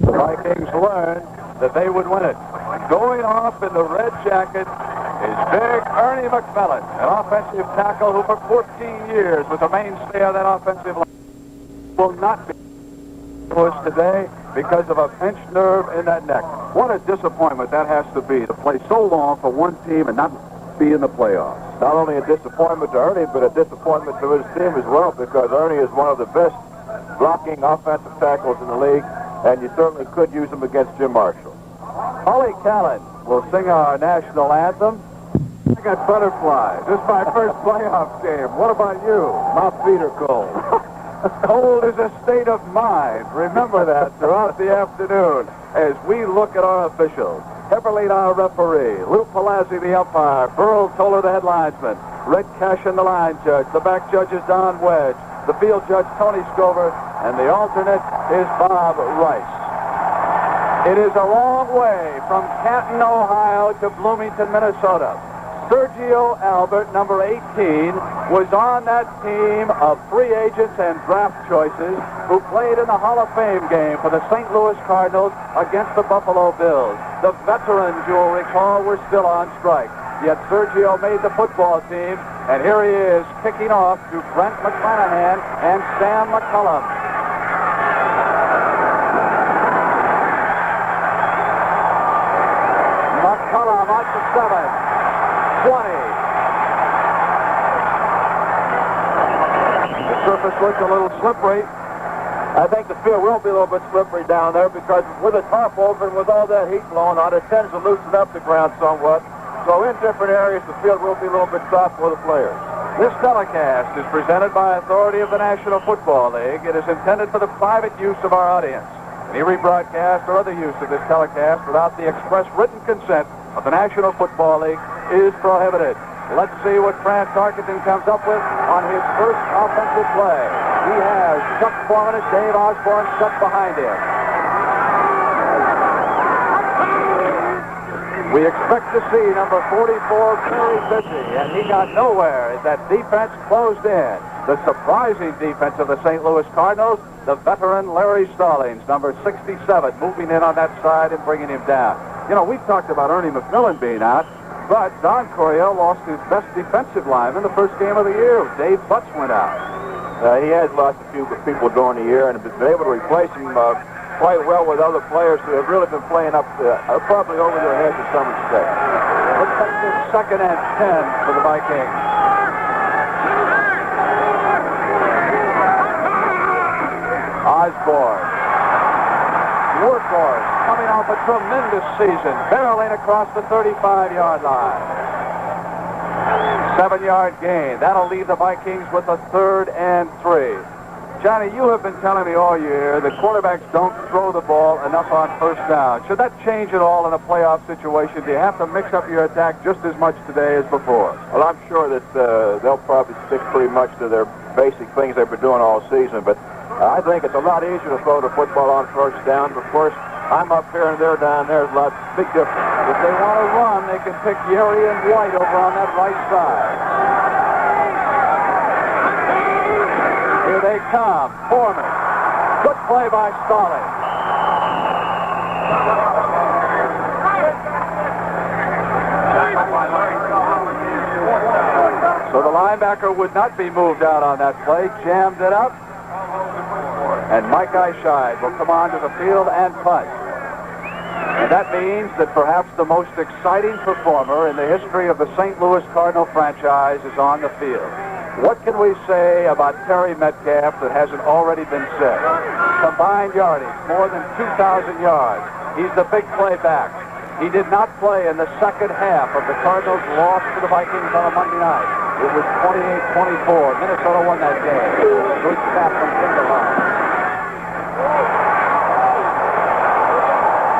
The Vikings learned that they would win it. Going off in the red jacket is big Ernie McMillan, an offensive tackle who for 14 years was a mainstay of that offensive line. Will not be today because of a pinched nerve in that neck. What a disappointment that has to be, to play so long for one team and not be in the playoffs. Not only a disappointment to Ernie, but a disappointment to his team as well, because Ernie is one of the best blocking offensive tackles in the league, and you certainly could use him against Jim Marshall. Holly Callan will sing our national anthem. I got butterflies. This is my first playoff game. What about you? My feet are cold. Cold is a state of mind. Remember that throughout the afternoon as we look at our officials. Heberlein, our referee. Lou Palazzi, the umpire. Burl Toller, the headlinesman. Red Cashin, the line judge. The back judge is Don Wedge. The field judge, Tony Scover. And the alternate is Bob Rice. It is a long way from Canton, Ohio to Bloomington, Minnesota. Sergio Albert, number 18, was on that team of free agents and draft choices who played in the Hall of Fame game for the St. Louis Cardinals against the Buffalo Bills. The veterans, you'll recall, were still on strike. Yet Sergio made the football team, and here he is kicking off to Brent McClanahan and Sam McCullum. McCullum on the 7. 20. The surface looks a little slippery. I think the field will be a little bit slippery down there because with the tarp over and with all that heat blowing on, it tends to loosen up the ground somewhat. So in different areas, the field will be a little bit soft for the players. This telecast is presented by authority of the National Football League. It is intended for the private use of our audience. Any rebroadcast or other use of this telecast without the express written consent of the National Football League is prohibited. Let's see what Fran Tarkenton comes up with on his first offensive play. He has Chuck Foreman and Dave Osborne stuck behind him. We expect to see number 44 very busy, and he got nowhere as that defense closed in. The surprising defense of the St. Louis Cardinals, the veteran Larry Stallings, number 67, moving in on that side and bringing him down. You know, we've talked about Ernie McMillan being out, but Don Coryell lost his best defensive lineman the first game of the year. Dave Butts went out. He has lost a few people during the year and been able to replace him quite well with other players who have really been playing up probably over their heads in some respect. Looks like this 2nd and 10 for the Vikings. Osborne. Workhorse coming off a tremendous season, barreling across the 35-yard line. 7-yard gain. That'll leave the Vikings with a 3rd and 3. Johnny, you have been telling me all year that quarterbacks don't throw the ball enough on first down. Should that change at all in a playoff situation? Do you have to mix up your attack just as much today as before? Well, I'm sure that they'll probably stick pretty much to their basic things they've been doing all season, but I think it's a lot easier to throw the football on first down. Of course, I'm up here and they're down there. There's a lot big difference. If they want to run, they can pick Yerry and White over on that right side. Here they come. Foreman. Good play by Stallings. So the linebacker would not be moved out on that play. Jammed it up. And Mike Eyeshide will come onto the field and punt. And that means that perhaps the most exciting performer in the history of the St. Louis Cardinal franchise is on the field. What can we say about Terry Metcalf that hasn't already been said? Combined yardage, more than 2,000 yards. He's the big play back. He did not play in the second half of the Cardinals' loss to the Vikings on a Monday night. It was 28-24. Minnesota won that game. Good snap from Kinderline.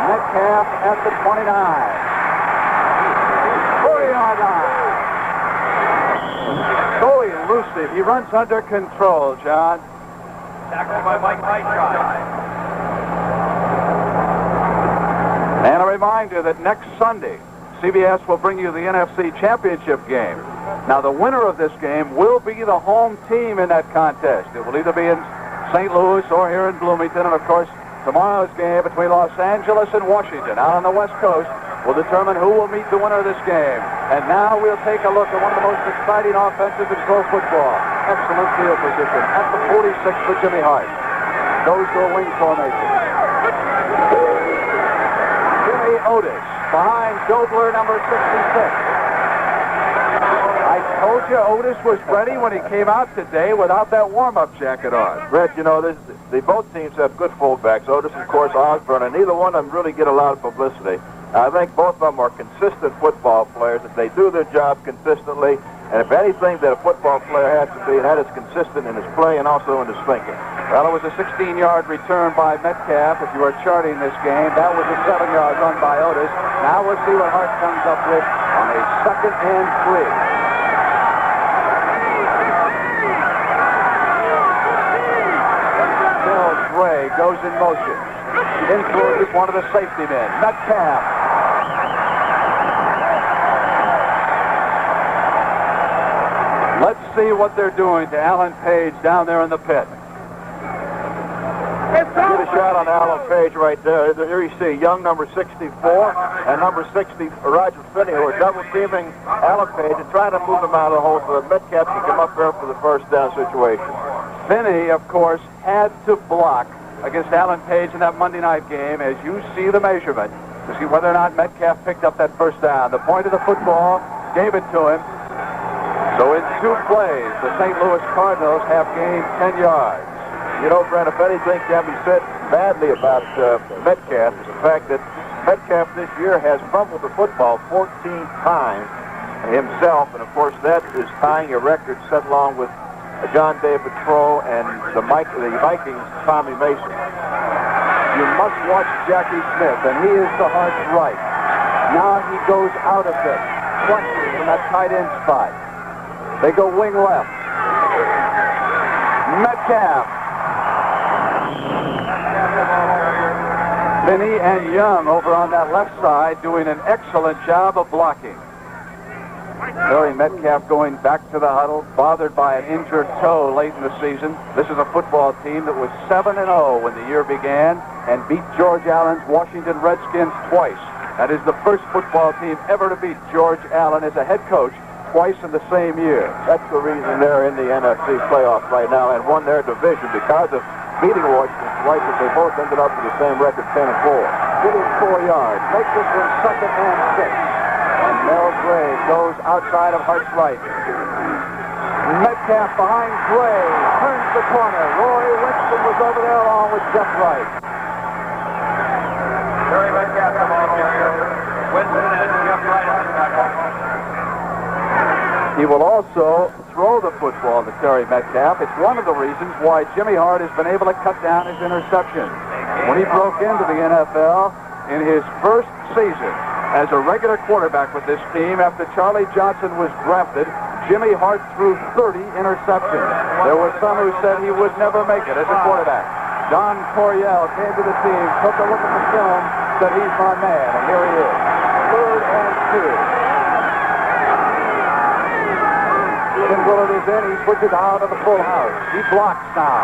Metcalf at the 29. 40-yard line. So elusive. He runs under control, John. Tackled by Mike Eyeshide. And a reminder that next Sunday, CBS will bring you the NFC Championship game. Now, the winner of this game will be the home team in that contest. It will either be in St. Louis or here in Bloomington. And, of course, Tomorrow's game between Los Angeles and Washington out on the West Coast will determine who will meet the winner of this game. And now we'll take a look at one of the most exciting offenses in pro football. Excellent field position at the 46 for Jimmy Hart. Goes to a wing formation. Jimmy Otis behind Dobler, number 66. I told you Otis was ready when he came out today without that warm-up jacket on. Brent, you know, both teams have good fullbacks. Otis, of course, Osborne, and neither one of them really get a lot of publicity. I think both of them are consistent football players. If they do their job consistently, and if anything that a football player has to be, that is consistent in his play and also in his thinking. Well, it was a 16-yard return by Metcalf. If you are charting this game, that was a 7-yard run by Otis. Now we'll see what Hart comes up with on a 2nd and 3. Gray goes in motion. Influences one of the safety men. Metcalf. Let's see what they're doing to Alan Page down there in the pit. Get a shot on Alan Page right there. Here you see young number 64 and number 60, Roger Finney, who are double teaming Alan Page and trying to move him out of the hole so that Metcalf can come up there for the first down situation. Finney, of course, had to block against Alan Page in that Monday night game, as you see the measurement, to see whether or not Metcalf picked up that first down. The point of the football gave it to him. So in 2 plays, the St. Louis Cardinals have gained 10 yards. You know, Brent, if anything can be said badly about Metcalf, is the fact that Metcalf this year has fumbled the football 14 times himself, and of course that is tying a record set along with John David Crow and the Vikings' Tommy Mason. You must watch Jackie Smith, and he is to Hart's right. Now he goes out of this, clutches from that tight end spot. They go wing left. Metcalf. Finney and Young over on that left side doing an excellent job of blocking. Terry Metcalf going back to the huddle, bothered by an injured toe late in the season. This is a football team that was 7-0 when the year began and beat George Allen's Washington Redskins twice. That is the first football team ever to beat George Allen as a head coach twice in the same year. That's the reason they're in the NFC Playoff right now and won their division, because of beating Washington twice, but they both ended up with the same record, 10-4. It is 4 yards. Make this one 2nd and 6. And Mel Gray goes outside of Hart's right. Metcalf behind Gray, turns the corner. Roy Winston was over there along with Jeff Wright. Terry Metcalf, the ball carrier. Winston and Jeff Wright on the tackle. He will also throw the football to Terry Metcalf. It's one of the reasons why Jimmy Hart has been able to cut down his interceptions. When he broke into the NFL in his first season as a regular quarterback with this team after Charlie Johnson was drafted, Jimmy Hart threw 30 interceptions. There were some who said he would never make it as a quarterback. Don Coryell came to the team, took a look at the film, said he's my man, and here he is. 3rd and 2. When Willard is in, he switches out of the full house. He blocks now.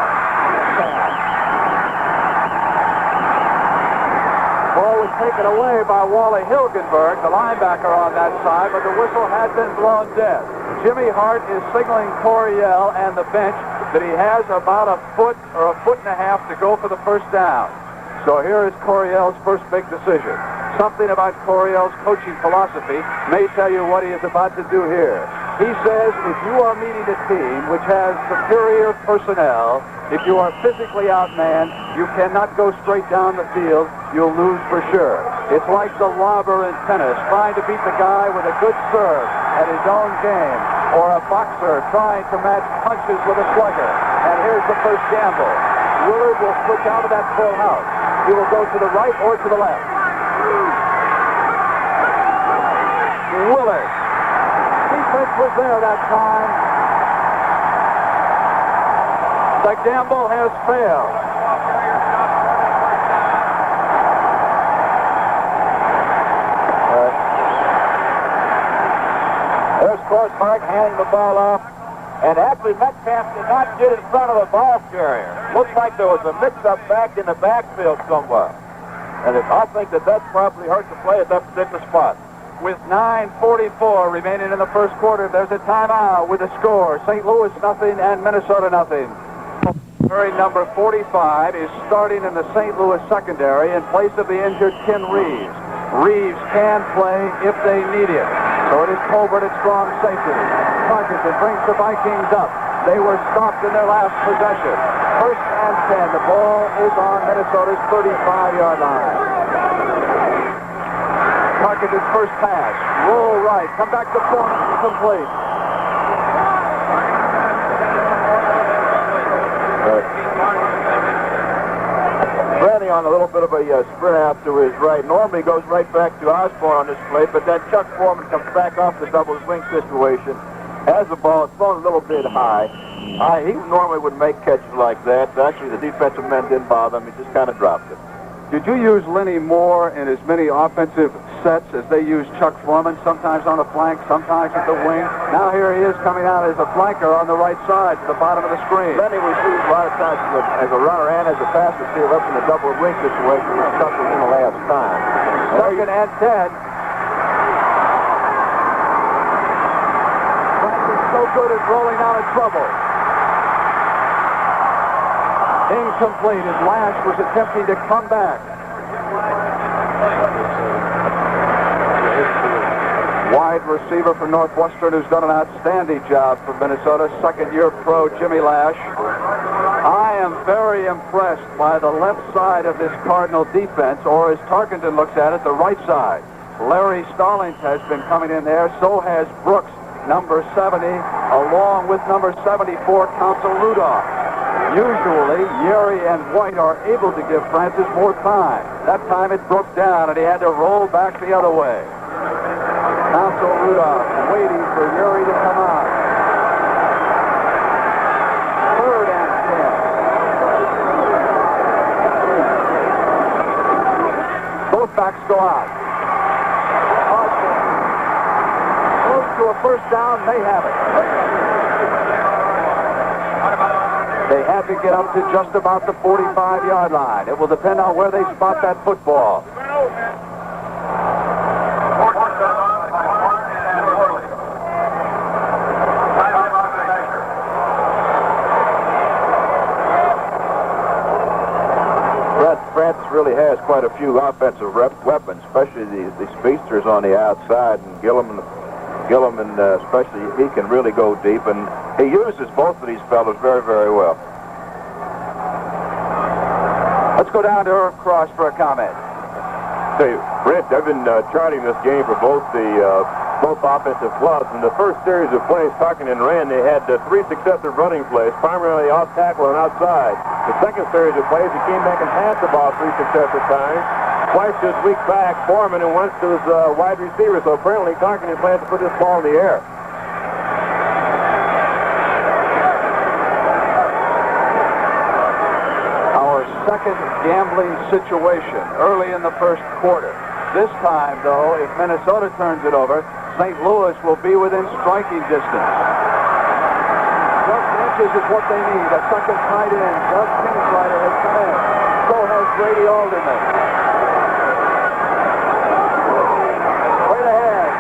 Ball was taken away by Wally Hilgenberg, the linebacker on that side, but the whistle had been blown dead. Jimmy Hart is signaling Coryell and the bench that he has about a foot or a foot and a half to go for the first down. So here is Coryell's first big decision. Something about Coryell's coaching philosophy may tell you what he is about to do here. He says if you are meeting a team which has superior personnel, if you are physically outmanned, you cannot go straight down the field. You'll lose for sure. It's like the lobber in tennis trying to beat the guy with a good serve at his own game, or a boxer trying to match punches with a slugger. And here's the first gamble. Willard will switch out of that full house. He will go to the right or to the left. Willard. Defense was there that time. The gamble has failed. There's Hart handing the ball off, and actually Metcalf did not get in front of the ball carrier. Looked like there was a mix-up back in the backfield somewhere. And I think that's probably hurt the play at that particular spot. With 9:44 remaining in the first quarter, there's a timeout with a score. St. Louis nothing and Minnesota nothing. Very number 45 is starting in the St. Louis secondary in place of the injured Ken Reeves. Reeves can play if they need it. So it is Colbert at strong safety. Parkinson brings the Vikings up. They were stopped in their last possession. First and 10. The ball is on Minnesota's 35-yard line. Parkinson's first pass. Roll right. Come back to Foreman. Complete. Brandy on a little bit of a sprint out to his right. Normally goes right back to Osborne on this play, but then Chuck Foreman comes back off the double wing situation. Has the ball, it's thrown a little bit high. He normally would make catches like that. Actually, the defensive men didn't bother him. He just kind of dropped it. Did you use Lenny Moore in as many offensive sets as they use Chuck Foreman, sometimes on the flank, sometimes at the wing? Now here he is coming out as a flanker on the right side to the bottom of the screen. Lenny was used a lot of times as a runner and as a pass receiver up in the double wing situation, which Chuck was in the last time. Second and 10. Franklin's so good at rolling out of trouble. Incomplete as Lash was attempting to come back. Wide receiver for Northwestern who's done an outstanding job for Minnesota. Second-year pro Jimmy Lash. I am very impressed by the left side of this Cardinal defense, or as Tarkenton looks at it, the right side. Larry Stallings has been coming in there. So has Brooks, number 70, along with number 74, Council Rudolph. Usually, Yeri and White are able to give Francis more time. That time it broke down, and he had to roll back the other way. Council Rudolph waiting for Yeri to come out. Third and 10. Both backs go out. Close to a first down, they have it. They have to get up to just about the 45-yard line. It will depend on where they spot that football. Francis really has quite a few offensive weapons, especially the speedsters on the outside, and Gillum especially, he can really go deep, and he uses both of these fellows very, very well. Let's go down to Irv Cross for a comment. Say, Brent, I've been charting this game for both offensive clubs. In the first series of plays Tarkenton ran, they had 3 successive running plays, primarily off tackle and outside. The second series of plays, he came back and passed the ball 3 successive times. Twice this week back, Foreman, and once to his wide receiver. So apparently Tarkenton plans to put this ball in the air. Our second gambling situation early in the first quarter. This time, though, if Minnesota turns it over, St. Louis will be within striking distance. Just inches is what they need. A second tight end. Doug Kingsrider has come in. So has Brady Alderman. Right ahead.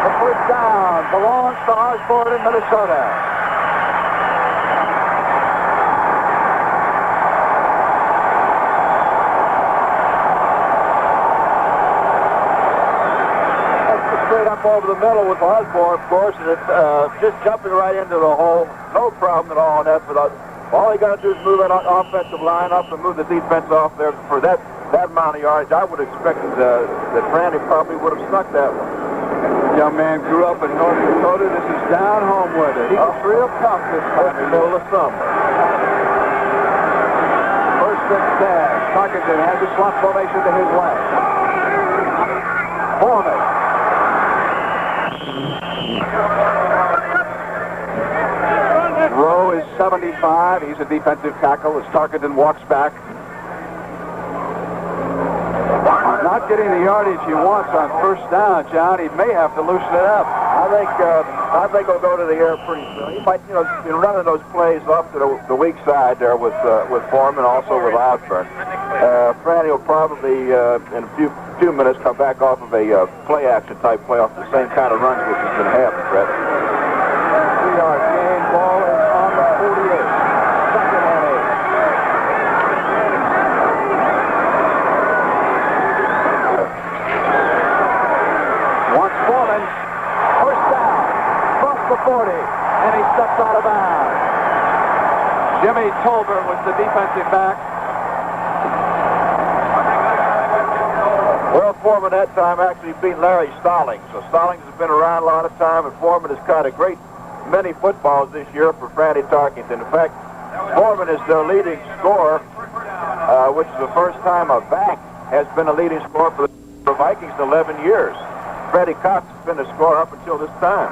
The first down belongs to Osborne in Minnesota. Straight up over the middle with Osborne, of course, and it's just jumping right into the hole. No problem at all on that. All he got to do is move that offensive line up and move the defense off there for that amount of yards. I would expect that Randy probably would have snuck that one. Young man grew up in North Dakota. This is down home weather. He gets real tough this time in the middle of summer. First and 10. Tarkenton has a slot formation to his left. Foreman. Rowe is 75. He's a defensive tackle as Tarkenton walks back. Not getting the yardage he wants on first down, John. He may have to loosen it up. I think he'll go to the air pretty soon. He might, running those plays off to the weak side there with Foreman, also with Osborne. Franny will probably in a few minutes come back off of a play action type play off the same kind of runs which has been happening, Brett. 3-yard gain. Ball is on the 48. Second and 8. Wants Foreman. First down. Across the 40. And he steps out of bounds. Jimmy Tolbert was the defensive back. Well, Foreman that time actually beat Larry Stallings. So Stallings has been around a lot of time, and Foreman has caught a great many footballs this year for Franny Tarkington. In fact, Foreman is their leading scorer, which is the first time a back has been a leading scorer for the Vikings in 11 years. Freddie Cox has been the scorer up until this time.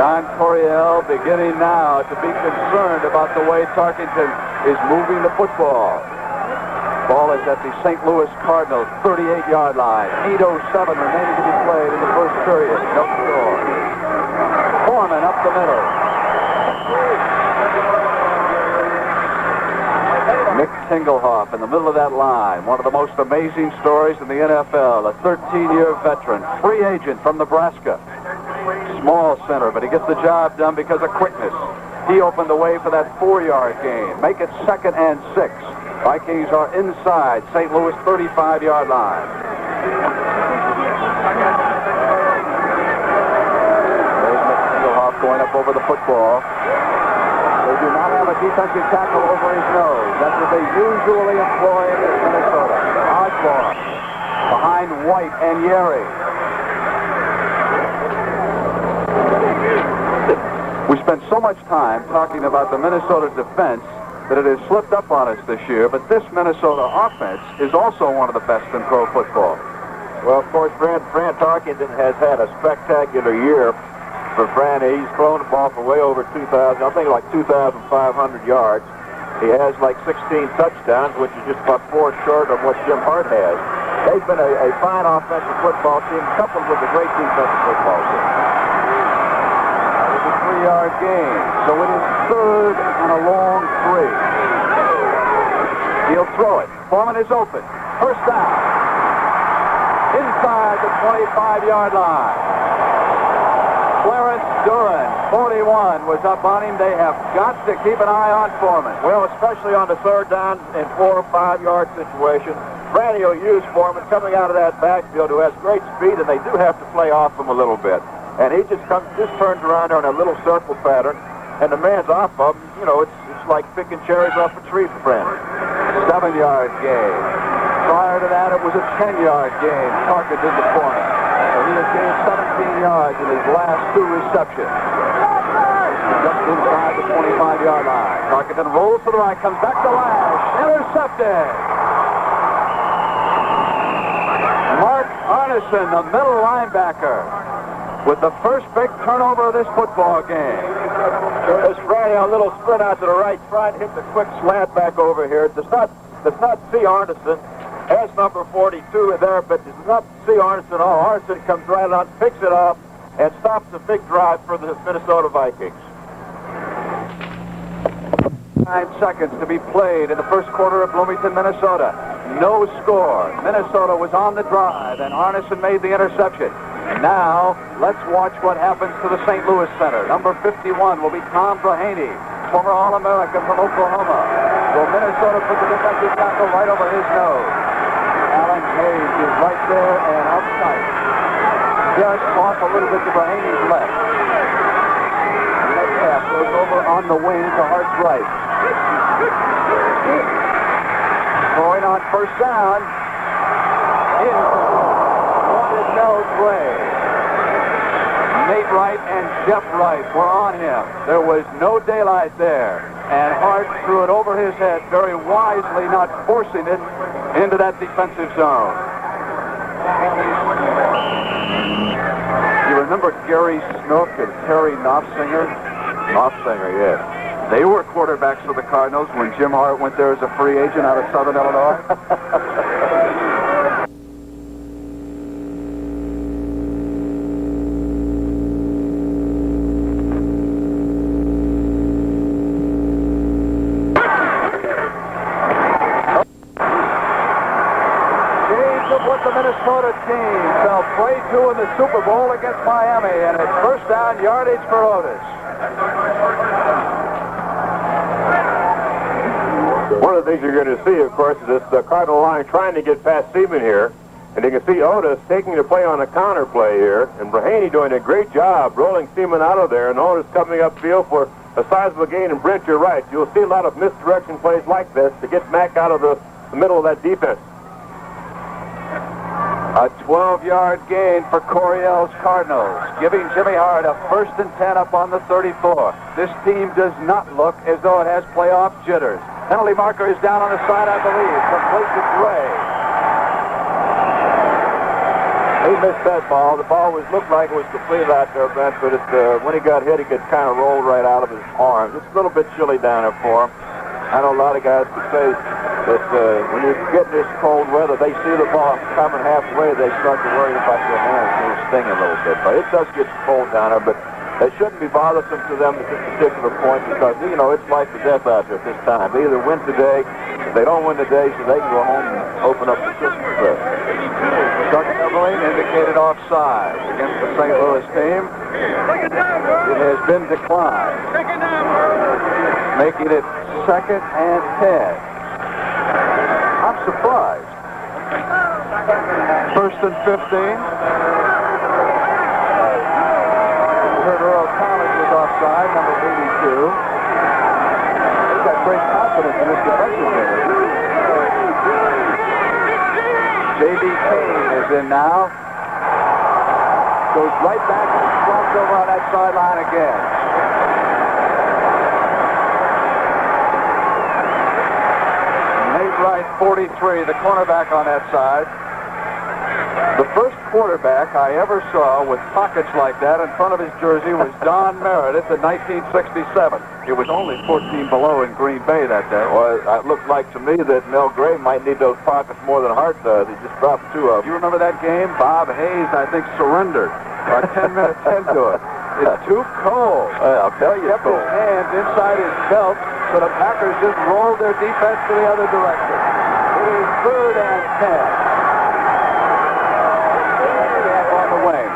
Don Coryell beginning now to be concerned about the way Tarkington is moving the football. Ball is at the St. Louis Cardinals 38-yard line. 8:07 remaining to be played in the first period. No score. Foreman up the middle. Mick Tingelhoff in the middle of that line. One of the most amazing stories in the NFL. A 13-year veteran, free agent from Nebraska. Small center, but he gets the job done because of quickness. He opened the way for that 4-yard gain. Make it 2nd and 6. Vikings are inside St. Louis 35-yard line. There's Tingelhoff going up over the football. They do not have a defensive tackle over his nose. That's what they usually employ in Minnesota. Osborne behind White and Yeri. We spent so much time talking about the Minnesota defense that it has slipped up on us this year, but this Minnesota offense is also one of the best in pro football. Well, of course, Fran Tarkington has had a spectacular year for Franny. He's thrown the ball for way over 2,000, I think like 2,500 yards. He has like 16 touchdowns, which is just about 4 short of what Jim Hart has. They've been a fine offensive football team coupled with a great defensive football team. 3-yard gain. So it is 3rd and a long 3. He'll throw it. Foreman is open. First down. Inside the 25-yard line. Clarence Duran, 41, was up on him. They have got to keep an eye on Foreman. Well, especially on the 3rd down and 4 or 5-yard situation. Franny will use Foreman coming out of that backfield, who has great speed, and they do have to play off him a little bit. And he just turns around there in a little circle pattern, and the man's off of him. It's like picking cherries off a tree for Franny. 7-yard gain. Prior to that, it was a 10-yard gain. Tarkington to Foreman. So he has gained 17 yards in his last 2 receptions. Just inside the 25-yard line. Tarkington rolls to the right, comes back to Lash. Intercepted. Mark Arneson, the middle linebacker, with the first big turnover of this football game. There's Franny a little sprint out to the right, trying to hit the quick slant back over here. Does not see Arneson. Has number 42 there, but does not see Arneson at all. Arneson comes right on, picks it up, and stops the big drive for the Minnesota Vikings. 9 seconds to be played in the first quarter of Bloomington, Minnesota. No score. Minnesota was on the drive, and Arneson made the interception. Now, let's watch what happens to the St. Louis Center. Number 51 will be Tom Brahaney, former All-American from Oklahoma. Will Minnesota put the defensive tackle right over his nose? Alan Hayes is right there and outside. Just off a little bit to Brahaney's left. Metcalf goes over on the wing to Hart's right. Going on first down. Wanted Mel Gray. Nate Wright and Jeff Wright were on him. There was no daylight there. And Hart threw it over his head, very wisely not forcing it into that defensive zone. You remember Gary Snook and Terry Knopfsinger? Knopfsinger, yes. They were quarterbacks for the Cardinals when Jim Hart went there as a free agent out of Southern Illinois. of what the Minnesota team shall play to in the Super Bowl against Miami, and it's first down yardage for Otis. One of the things you're going to see, of course, is the Cardinal line trying to get past Seaman here. And you can see Otis taking the play on a counter play here, and Brahaney doing a great job rolling Seaman out of there, and Otis coming upfield for a sizable gain. And Brent, you're right. You'll see a lot of misdirection plays like this to get Mack out of the middle of that defense. A 12-yard gain for Coryell's Cardinals, giving Jimmy Hart a 1st and 10 up on the 34. This team does not look as though it has playoff jitters. Penalty marker is down on the side, I believe. Complete to Gray. He missed that ball. The ball looked like it was completed out there, Brent, but when he got hit, he could kind of roll right out of his arms. It's a little bit chilly down there for him. I know a lot of guys could say that when you get in this cold weather, they see the ball coming halfway, they start to worry about their hands and they sting a little bit. But it does get cold down there, but it shouldn't be bothersome to them at this particular point because, you know, it's life or death out there at this time. They either win today, if they don't win today, so they can go home and open up the Christmas present. Chuck Everling indicated offside against the St. Louis team. It has been declined, making it 2nd and 10. I'm surprised. 1st and 15. We heard Earl Collins was offside, number 82. He's got great confidence in this defensive unit. J.B. Kane is in now. Goes right back and slumps over on that sideline again. Nate Wright, 43, the cornerback on that side. The first quarterback I ever saw with pockets like that in front of his jersey was Don Meredith in 1967. It was only 14 below in Green Bay that day. Well, it looked like to me that Mel Gray might need those pockets more than Hart does. He just dropped 2 of them. You remember that game? Bob Hayes, I think, surrendered about 10 minutes into it. It's too cold. I'll tell you, Kept his hands inside his belt, so the Packers just rolled their defense to the other direction. It is 3rd and 10. On the wing.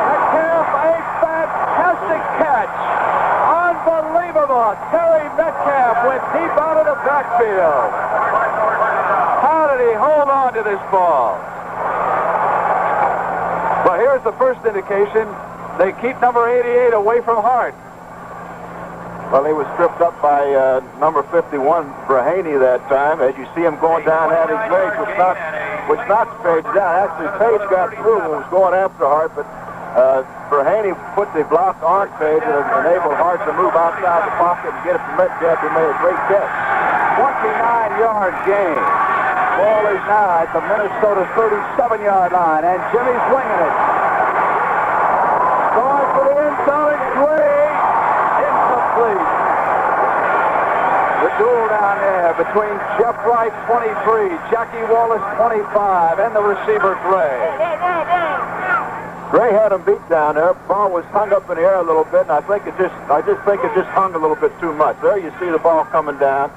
Metcalf, a fantastic catch. Unbelievable. Terry Metcalf went deep out of the backfield. How did he hold on to this ball? Well, here's the first indication. They keep number 88 away from Hart. Well, he was stripped up by number 51, Brahaney, that time. As you see him going down at his legs, which knocked Page down. Actually, Page got through and was going after Hart, but Brahaney put the block on Page and enabled Hart to move outside the pocket and get it to Metcalf, who made a great catch. 29-yard gain. Ball is now at the Minnesota 37-yard line, and Jimmy's winging it. Going for the end zone, it's Gray. Incomplete. The duel down there between Jeff Wright, 23, Jackie Wallace, 25, and the receiver, Gray. Gray had him beat down there. Ball was hung up in the air a little bit, and I just think it just hung a little bit too much. There you see the ball coming down.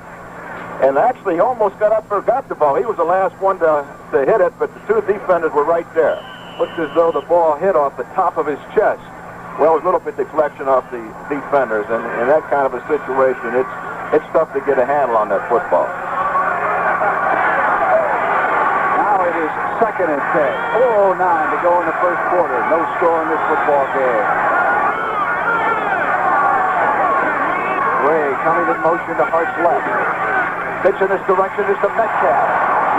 And actually, he almost got up there, got the ball. He was the last one to hit it, but the 2 defenders were right there. Looked as though the ball hit off the top of his chest. Well, it was a little bit deflection off the defenders, and in that kind of a situation, it's tough to get a handle on that football. Now it is 2nd and 10. 4:09 to go in the first quarter. No score in this football game. Gray coming in motion to Hart's left. Pitch in this direction is to Metcalf.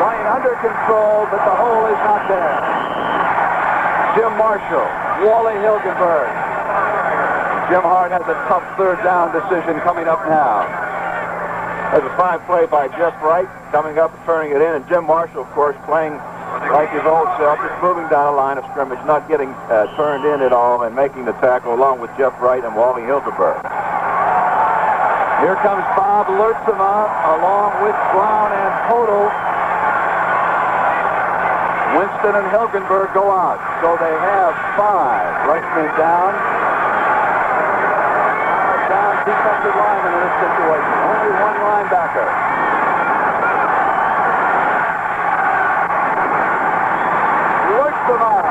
Running under control, but the hole is not there. Jim Marshall, Wally Hilgenberg. Jim Hart has a tough 3rd down decision coming up now. There's a fine play by Jeff Wright coming up and turning it in, and Jim Marshall, of course, playing like his old self, just moving down the line of scrimmage, not getting turned in at all, and making the tackle along with Jeff Wright and Wally Hilgenberg. Here comes Bob Lertzema along with Brown and Hodel. Winston and Hilgenberg go out, so they have 5 rushmen down. Down defensive lineman in this situation. Only one linebacker. He works them out.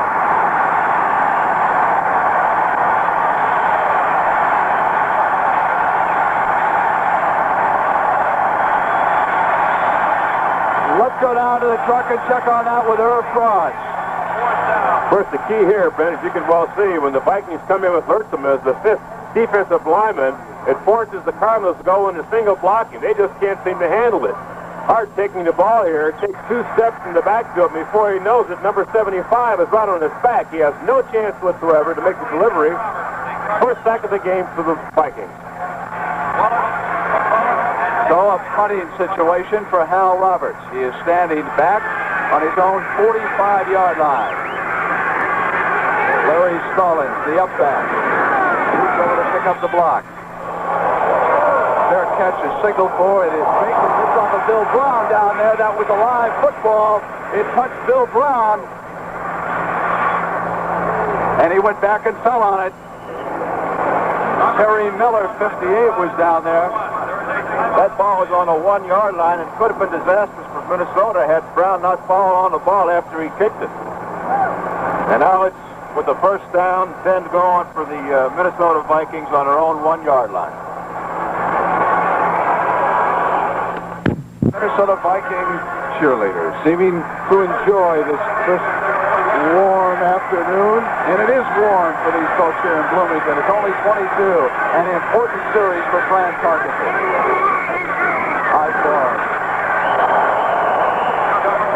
Let's go down to the truck and check on that with Irv Frost. Of course, the key here, Brent, as you can well see, when the Vikings come in with Lurtzum as the 5th defensive lineman, it forces the Cardinals to go into single blocking. They just can't seem to handle it. Hart taking the ball here, takes 2 steps in the backfield, and before he knows it, number 75 is right on his back. He has no chance whatsoever to make the delivery. First sack of the game for the Vikings. So a punting situation for Hal Roberts. He is standing back on his own 45-yard line. Larry Stallings, the up back. He's over to pick up the block. Their catch is signaled for. It is Bacon. It's off of Bill Brown down there. That was a live football. It touched Bill Brown. And he went back and fell on it. Terry Miller, 58, was down there. That ball was on a 1-yard line and could have been disastrous for Minnesota had Brown not fallen on the ball after he kicked it. And now it's with the first down, 10 to go on for the Minnesota Vikings on their own 1-yard line. Minnesota Vikings cheerleaders seeming to enjoy this crisp, warm afternoon. And it is warm for these folks here in Bloomington. It's only 22. An important series for Fran Tarkenton. High form.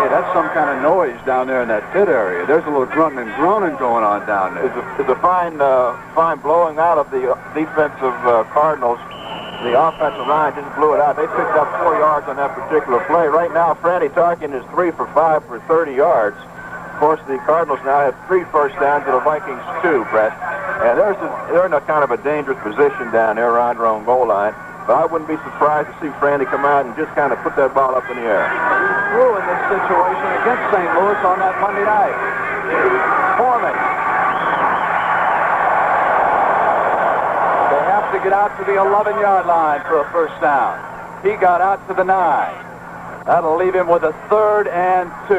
Hey, that's some kind of noise down there in that pit area. There's a little grunting and groaning going on down there. It's a fine blowing out of the defensive Cardinals. The offensive line just blew it out. They picked up 4 yards on that particular play. Right now, Franny Tarkenton is 3 for 5 for 30 yards. Of course, the Cardinals now have 3 first downs and the Vikings 2, Brett. And they're in a kind of a dangerous position down there around their own goal line. But I wouldn't be surprised to see Franny come out and just kind of put that ball up in the air. He threw in this situation against St. Louis on that Monday night. Foreman. They have to get out to the 11-yard line for a first down. He got out to the 9. That'll leave him with a 3rd and 2.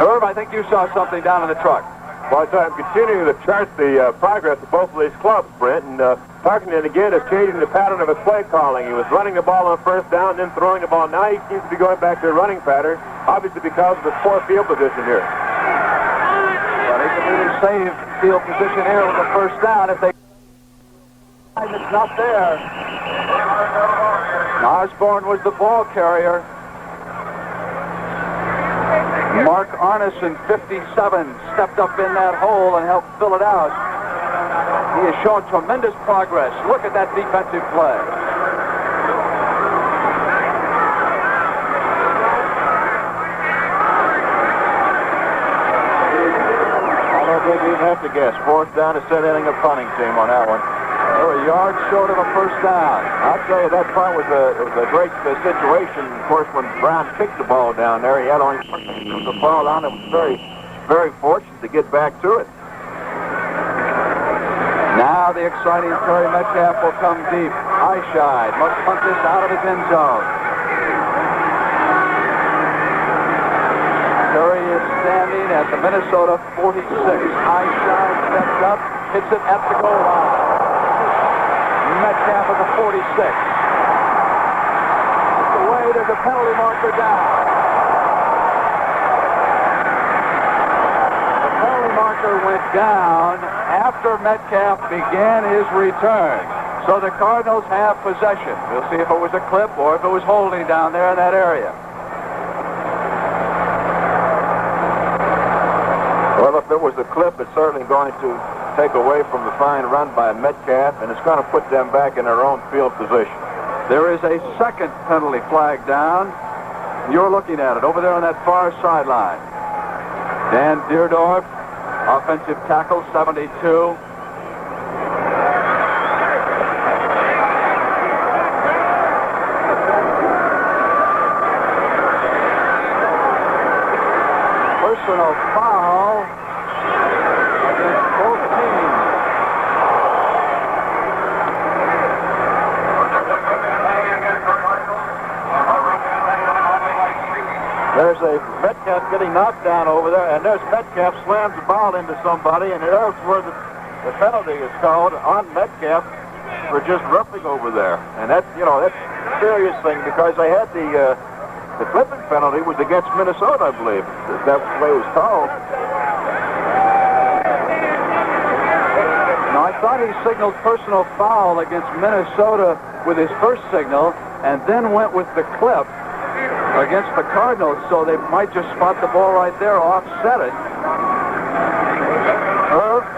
Herb, I think you saw something down in the truck. Well, I'm continuing to chart the progress of both of these clubs, Brent, and Tarkenton again is changing the pattern of his play calling. He was running the ball on first down, then throwing the ball. Now he seems to be going back to a running pattern, obviously because of his poor field position here. Well, they can really save field position here with the first down if they... It's not there. Osborne was the ball carrier. Mark Arneson, 57, stepped up in that hole and helped fill it out. He has shown tremendous progress. Look at that defensive play. I don't think you'd have to guess. 4th down to set inning a punting team on that one. They're a yard short of a first down. I'll tell you, that punt was a great situation. Of course, when Brown kicked the ball down there, he had only the ball on. It was very, very fortunate to get back to it. Now the exciting Terry Metcalf will come deep. Eyeshide must punt this out of his end zone. Terry is standing at the Minnesota 46. Eyeshide steps up, hits it at the goal line. Metcalf at the 46. It's away. There's a penalty marker down. The penalty marker went down after Metcalf began his return. So the Cardinals have possession. We'll see if it was a clip or if it was holding down there in that area. Well, if it was a clip, it's certainly going to take away from the fine run by Metcalf, and it's going to put them back in their own field position. There is a second penalty flag down. You're looking at it over there on that far sideline. Dan Deerdorf, offensive tackle, 72. Personal foul against both teams. There's a Metcalf getting knocked down over there, and there's Metcalf slams the ball into somebody, and there's where the penalty is called on Metcalf for just roughing over there. And that's, that's a serious thing because they had the clipping penalty was against Minnesota, I believe. That's the way it was called. Now, I thought he signaled personal foul against Minnesota with his first signal, and then went with the clip against the Cardinals, so they might just spot the ball right there, offset it.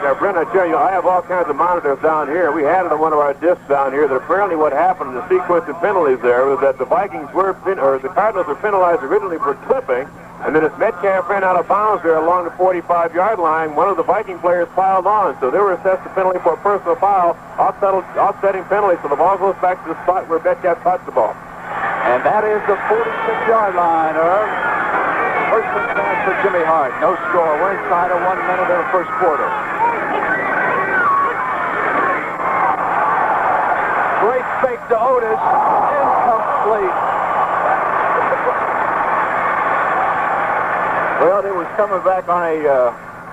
Yeah, Brent, I tell you, I have all kinds of monitors down here. We had it on one of our discs down here that apparently what happened in the sequence of penalties there was that the Vikings the Cardinals were penalized originally for clipping, and then as Metcalf ran out of bounds there along the 45-yard line, one of the Viking players piled on, so they were assessed a penalty for a personal foul, offsetting penalty, so the ball goes back to the spot where Metcalf touched the ball. And that is the 46-yard line, Irv. First and 10 for Jimmy Hart. No score. We're inside of 1 minute of the first quarter. Great fake to Otis. Incomplete. Well, it was coming back on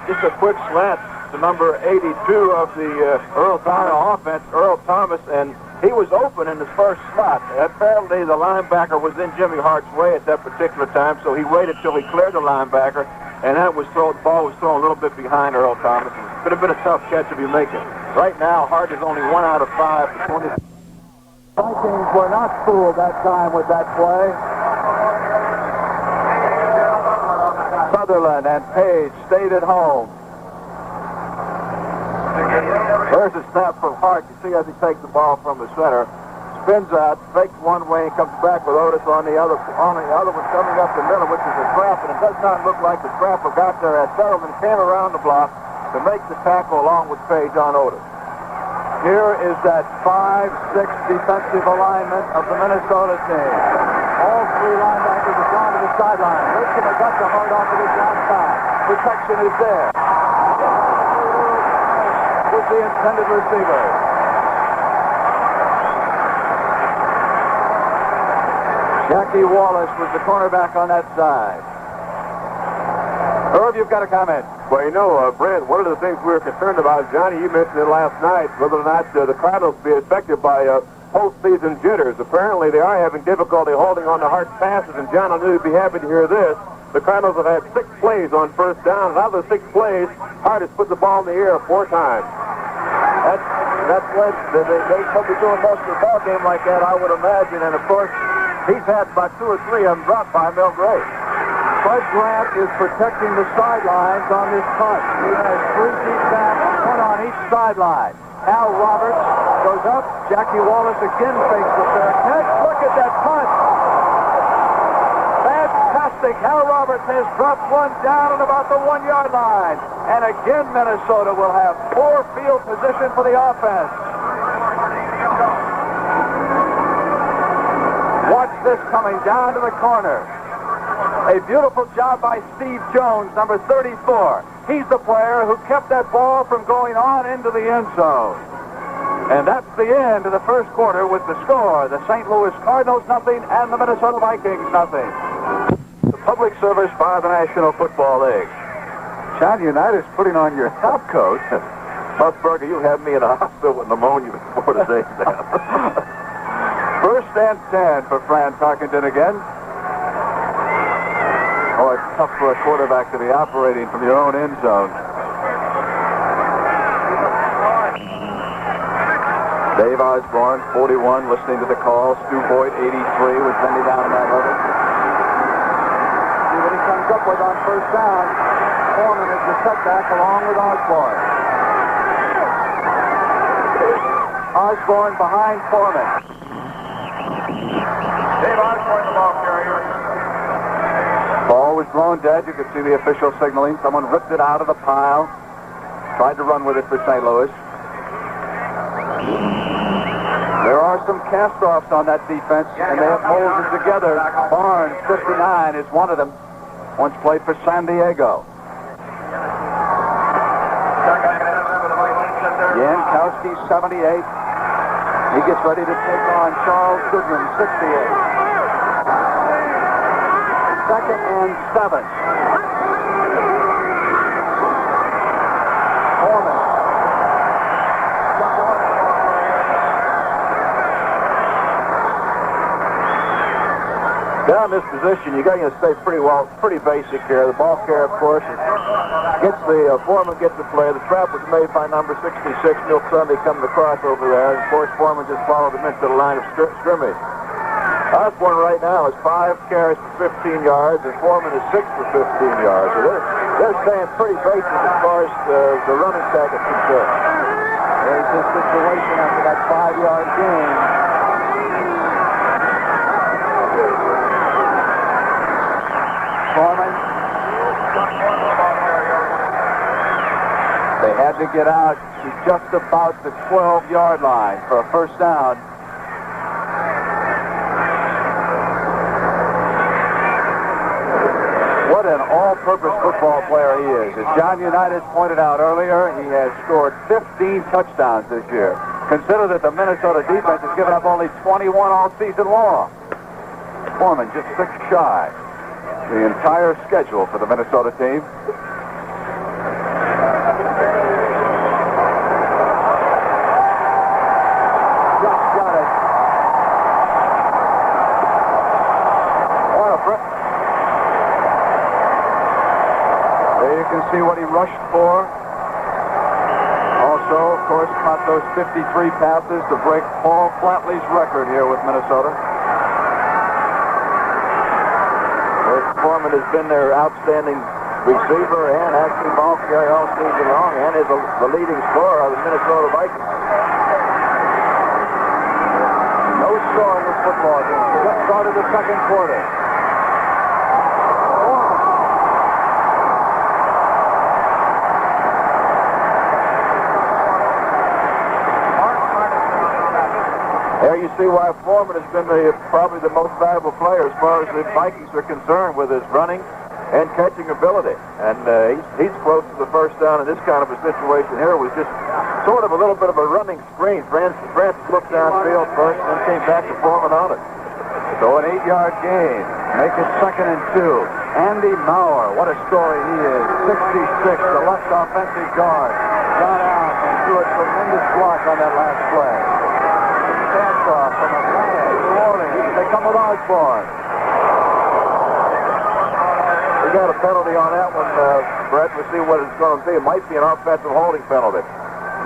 just a quick slant to number 82 of the Earl Thomas offense, Earl Thomas, and he was open in his first slot. Apparently, the linebacker was in Jimmy Hart's way at that particular time, so he waited till he cleared the linebacker, and the ball was thrown a little bit behind Earl Thomas. It could have been a tough catch if you make it. Right now, Hart is only 1 out of 5 for 20. Vikings were not fooled that time with that play. Sutherland and Page stayed at home. There's a snap from Hart. You see as he takes the ball from the center, spins out, fakes one way, and comes back with Otis on the other one coming up the middle, which is a trap, and it does not look like the trapper got there as Sutherland came around the block to make the tackle along with Page on Otis. Here is that 5-6 defensive alignment of the Minnesota team. All three linebackers have gone to the sideline. Richard has got the Hart off of his outside. Protection is there. With the intended receiver. Jackie Wallace was the cornerback on that side. Irv, you've got a comment. Well, Brent, one of the things we were concerned about, Johnny, you mentioned it last night, whether or not the Cardinals be affected by postseason jitters. Apparently, they are having difficulty holding on to Hart's passes, and John, I knew you'd be happy to hear this. The Cardinals have had 6 plays on first down, and out of the 6 plays, Hart has put the ball in the air 4 times. That's what they probably doing most of the ball game like that, I would imagine, and of course, he's had about 2 or 3 of them dropped by Mel Gray. Bud Grant is protecting the sidelines on this punt. He has 3 deep backs, 1 on each sideline. Al Roberts goes up. Jackie Wallace again fakes the fair catch. Look at that punt. Fantastic. Al Roberts has dropped one down at about the 1-yard line. And again, Minnesota will have poor field position for the offense. Watch this coming down to the corner. A beautiful job by Steve Jones, number 34. He's the player who kept that ball from going on into the end zone. And that's the end of the first quarter with the score. The St. Louis Cardinals nothing and the Minnesota Vikings nothing. The public service by the National Football League. John Unitas putting on your top coat. Musberger, you had me in a hospital with pneumonia before the day's down. First and 10 for Fran Tarkenton again. Oh, it's tough for a quarterback to be operating from your own end zone. Dave Osborne, 41, listening to the call. Stu Boyd, 83, with Benny down in that level. See what he comes up with on first down. Foreman is the setback along with Osborne. Osborne behind Foreman. Dave Osborne, the ball carrier. Ball was blown dead. You could see the official signaling. Someone ripped it out of the pile. Tried to run with it for St. Louis. There are some cast-offs on that defense, and they have molded together. Barnes, 59, is one of them. Once played for San Diego. Yankowski, 78. He gets ready to take on Charles Goodman, 68. second and 7. Foreman. Down this position, you got to stay pretty basic here. The ball carrier, of course, Foreman gets the play. The trap was made by number 66, Neil Sunday, coming across over there. And of course, Foreman just followed him into the line of scrimmage. Osborne right now is 5 carries for 15 yards, and Foreman is 6 for 15 yards. So they're staying pretty basic as far as the running back is concerned. There's this situation after that 5-yard gain. Foreman. They had to get out to just about the 12-yard line for a first down. What an all-purpose football player he is. As John Unitas pointed out earlier, he has scored 15 touchdowns this year. Consider that the Minnesota defense has given up only 21 all season long. Foreman just 6 shy. The entire schedule for the Minnesota team. Just got it. There you can see what he rushed for. Also, of course, caught those 53 passes to break Paul Flatley's record here with Minnesota. Foreman has been their outstanding receiver and actually ball carrier all season long, and is the leading scorer of the Minnesota Vikings. No score in this football game. Just started the second quarter. There you see why Foreman has been probably the most valuable player as far as the Vikings are concerned, with his running and catching ability. And he's close to the first down in this kind of a situation here. It was just sort of a little bit of a running screen. Brent looked downfield first and then came back to Foreman on it. So an 8-yard gain. Make it second and 2. Andy Maurer, what a story he is. 66, the left offensive guard. Got out and threw a tremendous block on that last play. Off from Atlanta, New Orleans. They come with Osborne. We got a penalty on that one, Brett. We'll see what it's going to be. It might be an offensive holding penalty.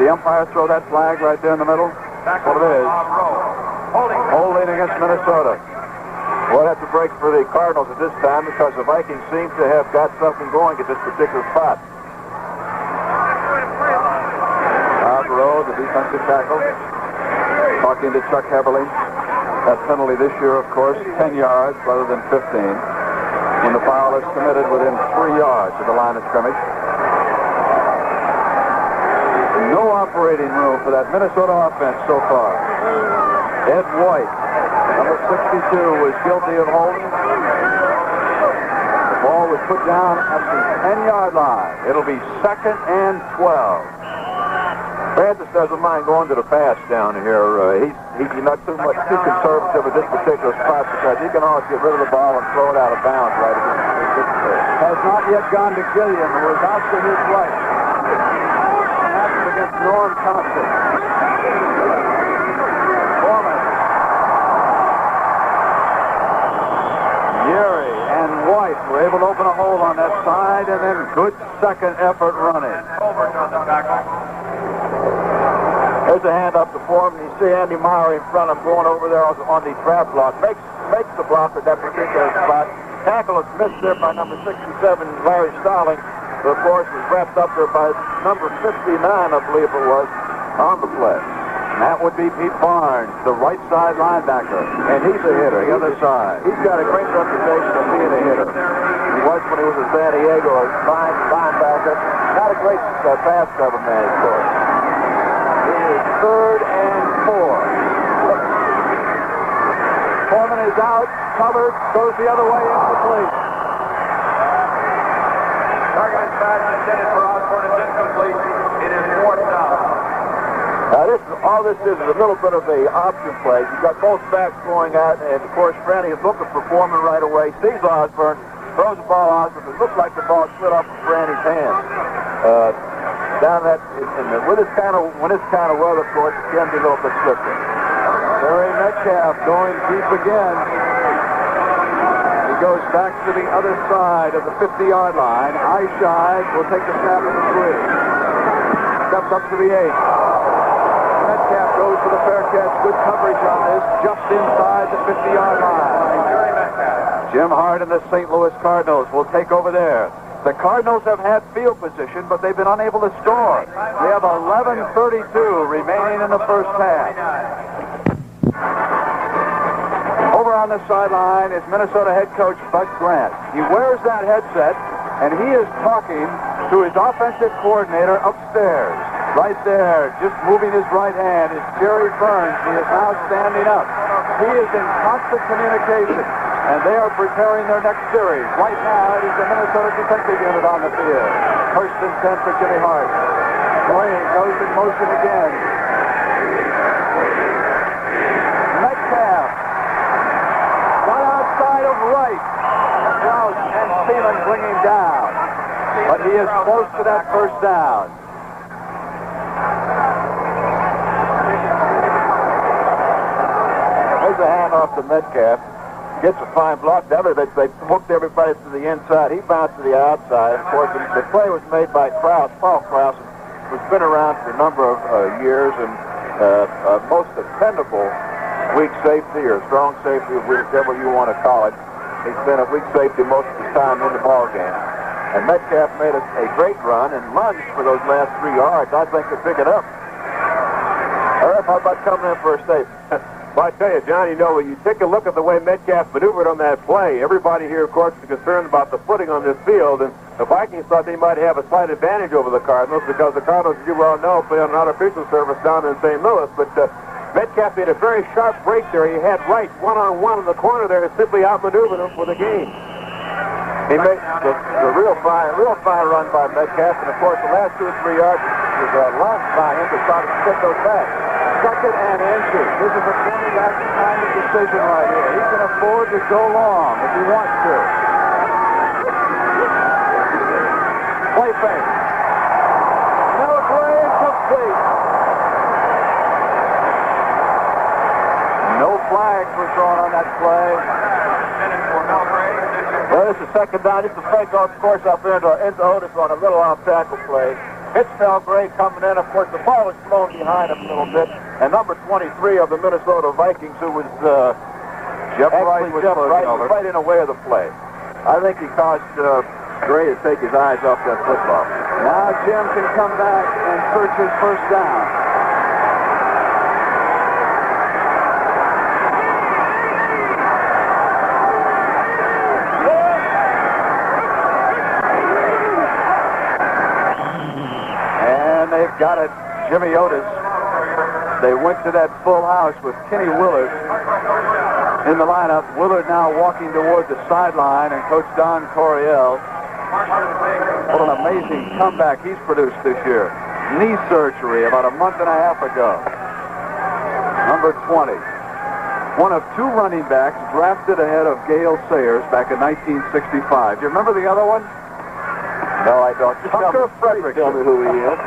The umpire throw that flag right there in the middle? That's what it is. Holding against Minnesota. We'll have to break for the Cardinals at this time because the Vikings seem to have got something going at this particular spot. Bob Rowe, the defensive tackle. Talking to Chuck Heberly. That penalty this year, of course, 10 yards rather than 15. When the foul is committed within 3 yards of the line of scrimmage. No operating room for that Minnesota offense so far. Ed White, number 62, was guilty of holding. The ball was put down at the 10-yard line. It'll be second and 12. Francis doesn't mind going to the pass down here. He's not too conservative at this particular spot because he can always get rid of the ball and throw it out of bounds right against the Has not yet gone to Gilliam, who is out to his right. Happened against Norm Thompson. Foreman. Urey and White were able to open a hole on that side, and then good second effort running. There's a hand up to Foreman. You see Andy Meyer in front of him going over there on the trap block. Makes the block at that particular spot. Tackle is missed there by number 67, Larry Starling. But of course, was wrapped up there by number 59, I believe it was, on the play. And that would be Pete Barnes, the right side linebacker. And he's a hitter, the other side. He's got a great reputation of being a hitter. He was when he was at San Diego, a fine linebacker. Not a great pass cover man, of course. Third and 4. Foreman is out, covered, goes the other way, incomplete. Targeted pass intended for Osborne is incomplete. It is 4th down. All this is a little bit of a option play. You've got both backs going out, and of course, Franny is looking for Foreman right away. Sees Osborne, throws the ball out, but it looked like the ball slid off of Brandy's hand. Down that, when it's kind of weather, of course, it can be a little bit slippery. Terry Metcalf going deep again. He goes back to the other side of the 50-yard line. Eyeshine will take the snap at the 3. Steps up to the 8. Metcalf goes for the fair catch. Good coverage on this. Just inside the 50-yard line. Jim Hart and the St. Louis Cardinals will take over there. The Cardinals have had field position, but they've been unable to score. We have 11:32 remaining in the first half. Over on the sideline is Minnesota head coach Bud Grant. He wears that headset, and he is talking to his offensive coordinator upstairs. Right there, just moving his right hand, is Jerry Burns. He is now standing up. He is in constant communication, and they are preparing their next series. Right now, it is the Minnesota defensive unit on the field. First and 10 for Jimmy Hart. Wayne goes in motion again. Metcalf. One outside of right. Crouch and Seaman bring him down. But he is close to that first down. There's a handoff to Metcalf. Gets a fine block. They hooked everybody to the inside. He bounced to the outside. Of course, the play was made by Krause, Paul Krause, who's been around for a number of years and most dependable weak safety or strong safety, whichever you want to call it. He's been a weak safety most of the time in the ball game. And Metcalf made a great run and lunged for those last 3 yards. I think to pick it up. Herb, how about coming in for a statement? Well, I tell you, John, when you take a look at the way Metcalf maneuvered on that play, everybody here, of course, is concerned about the footing on this field, and the Vikings thought they might have a slight advantage over the Cardinals because the Cardinals, as you well know, play on an unofficial service down in St. Louis, but Metcalf made a very sharp break there. He had Wright one-on-one in the corner there and simply outmaneuvered him for the game. He made the real fine run by Metcalf, and of course, the last 2 or 3 yards was launched by him to try to get those back. Second and inches. This is a quarterback kind of decision right here. He can afford to go long if he wants to. Play fake. No play, complete. No flags were drawn on that play. Well, this is second down. Just a fake off course up there into Otis on a little off-tackle play. Pittsfield Gray coming in. Of course, the ball was thrown behind him a little bit. And number 23 of the Minnesota Vikings, who was Jeff Wright right in the way of the play. I think he caused Gray to take his eyes off that football. Now Jim can come back and search his first down. And they've got it. Jimmy Otis. They went to that full house with Kenny Willard in the lineup. Willard now walking toward the sideline, and Coach Don Coryell. What an amazing comeback he's produced this year. Knee surgery about a month and a half ago. Number 20. One of 2 running backs drafted ahead of Gale Sayers back in 1965. Do you remember the other one? No, I don't. Tucker Frederick. Tell me who he is.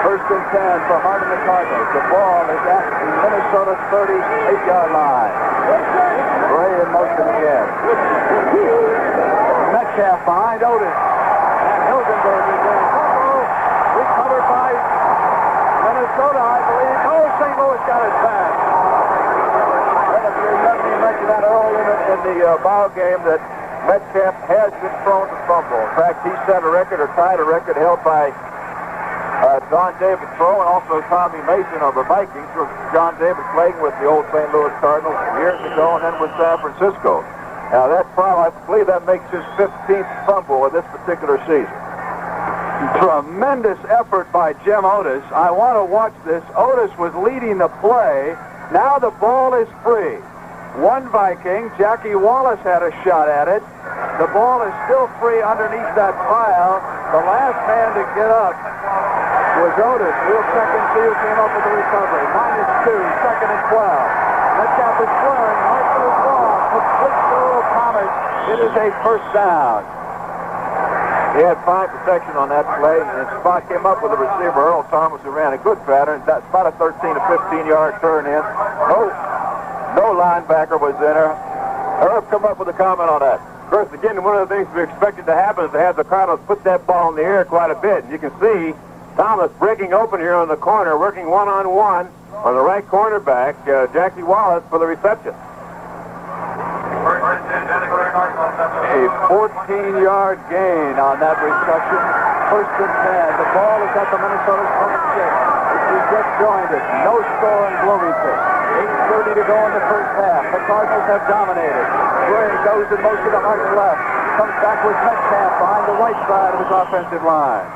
First and 10 for Hart and the Cardinals. The ball is at the Minnesota 38-yard line. Gray in motion again. Metcalf behind Otis. And Hilgenberg is in. Recovered by Minnesota, I believe. Oh, St. Louis got it back. You mentioned that early in the ball game that Metcalf has been prone to fumble. In fact, he set a record or tied a record held by John David Crow and also Tommy Mason of the Vikings. John David playing with the old St. Louis Cardinals years ago and then with San Francisco. Now that probably, I believe that makes his 15th fumble of this particular season. Tremendous effort by Jim Otis. I want to watch this. Otis was leading the play. Now the ball is free. One Viking, Jackie Wallace, had a shot at it. The ball is still free underneath that pile. The last man to get up was Otis. We'll check and see who came up with the recovery. -2, second and 12. Metcalf is squaring. Hartman is wrong. Complete to Earl Thomas. It is a first down. He had 5 protection on that play, and Spot came up with a receiver, Earl Thomas, who ran a good pattern. That's about a 13 to 15-yard turn in. No linebacker was in there. Herb, come up with a comment on that. Of course, again, one of the things we expected to happen is to have the Cardinals put that ball in the air quite a bit. And you can see Thomas breaking open here on the corner, working one-on-one on the right cornerback, Jackie Wallace, for the reception. A 14-yard gain on that reception. First and 10. The ball is at the Minnesota 26. We just joined it. No score in Bloomington. 8:30 to go in the first half. The Cardinals have dominated. Gray goes in motion to Hart's left. Comes back with Metcalf behind the right side of his offensive line.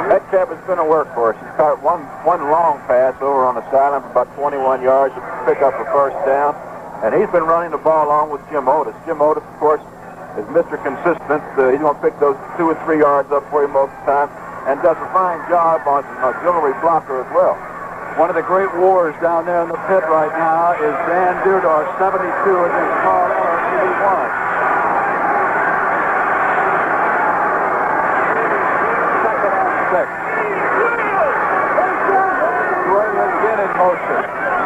Metcalf has been a workhorse. He's caught one long pass over on the sideline for about 21 yards to pick up a first down. And he's been running the ball along with Jim Otis. Jim Otis, of course, is Mr. Consistent. He's going to pick those 2 or 3 yards up for you most of the time and does a fine job on an auxiliary blocker as well. One of the great wars down there in the pit right now is Dan Deardorff, 72 against Carl Eller, 81. Second and 6. Gray again in motion.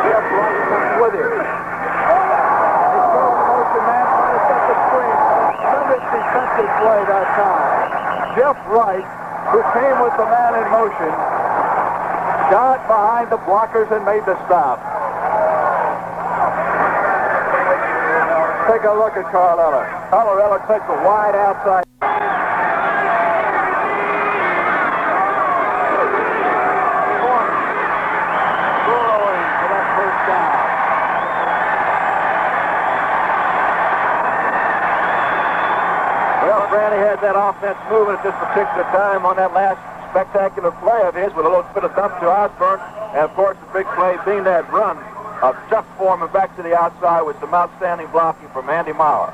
Jeff Wright comes with him. They throw the motion man trying to set the screen. Tremendous defensive play that time. Jeff Wright, who came with the man in motion, got behind the blockers and made the stop. Take a look at Carl Eller. Carl Eller takes a wide outside. Burrowing for that first down. Well, Brandy had that offense moving at this particular time on that last spectacular play of his with a little bit of dump to Osborne. And, of course, the big play being that run of Chuck Foreman back to the outside with some outstanding blocking from Andy Maurer.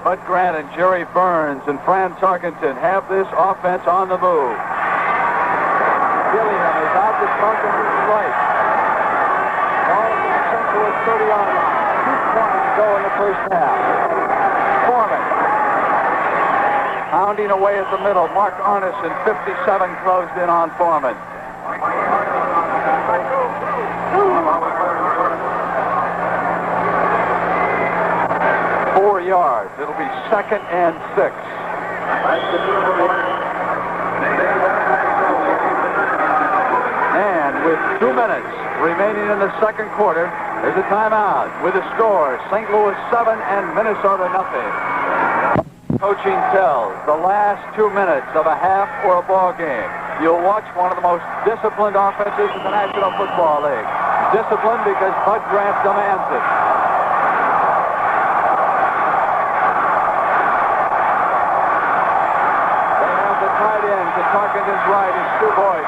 Bud Grant and Jerry Burns and Fran Tarkenton have this offense on the move. Gilliam is out to Tarkenton to his right. Ball is sent to his 30-yard line. 2:20 to go in the first half. Foreman pounding away at the middle. Mark Arneson, 57, closed in on Foreman. 4 yards. It'll be 2nd and 6. And with 2 minutes remaining in the second quarter, there's a timeout with a score: St. Louis 7 and Minnesota nothing. Coaching tells the last 2 minutes of a half or a ball game. You'll watch one of the most disciplined offenses in the National Football League. Disciplined because Bud Grant demands it. They have the tight end to Tarkenton's right is Stu Boyd.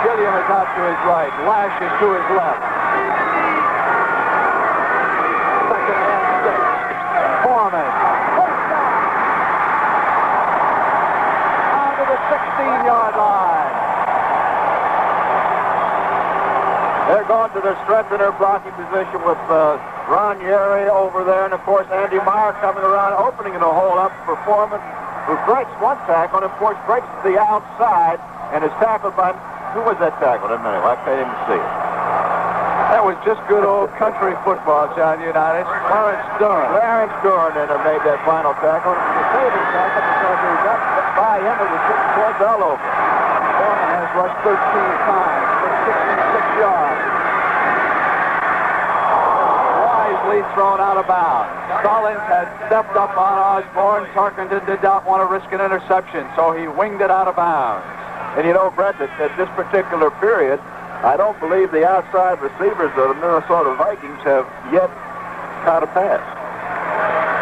Gilliam is out to his right. Lash is to his left. 2nd and 6. Foreman. 16-yard line. They're going to their strength in their blocking position with Ron Yeri over there, and of course Andy Meyer coming around, opening the hole up for Foreman, who breaks one tackle, and of course breaks to the outside, and is tackled by, who was that tackled? A minute, I can't even see it. That was just good old country football, John Unitas. Clarence Duran. Clarence Duran made that final tackle. The saving tackle because he got by him, it was just towards all over. Foreman has rushed 13 times for 66 yards. Wisely thrown out of bounds. Stallings had stepped up on Osborne. Tarkenton did not want to risk an interception, so he winged it out of bounds. And you know, Brent, at this particular period, I don't believe the outside receivers of the Minnesota Vikings have yet caught a pass.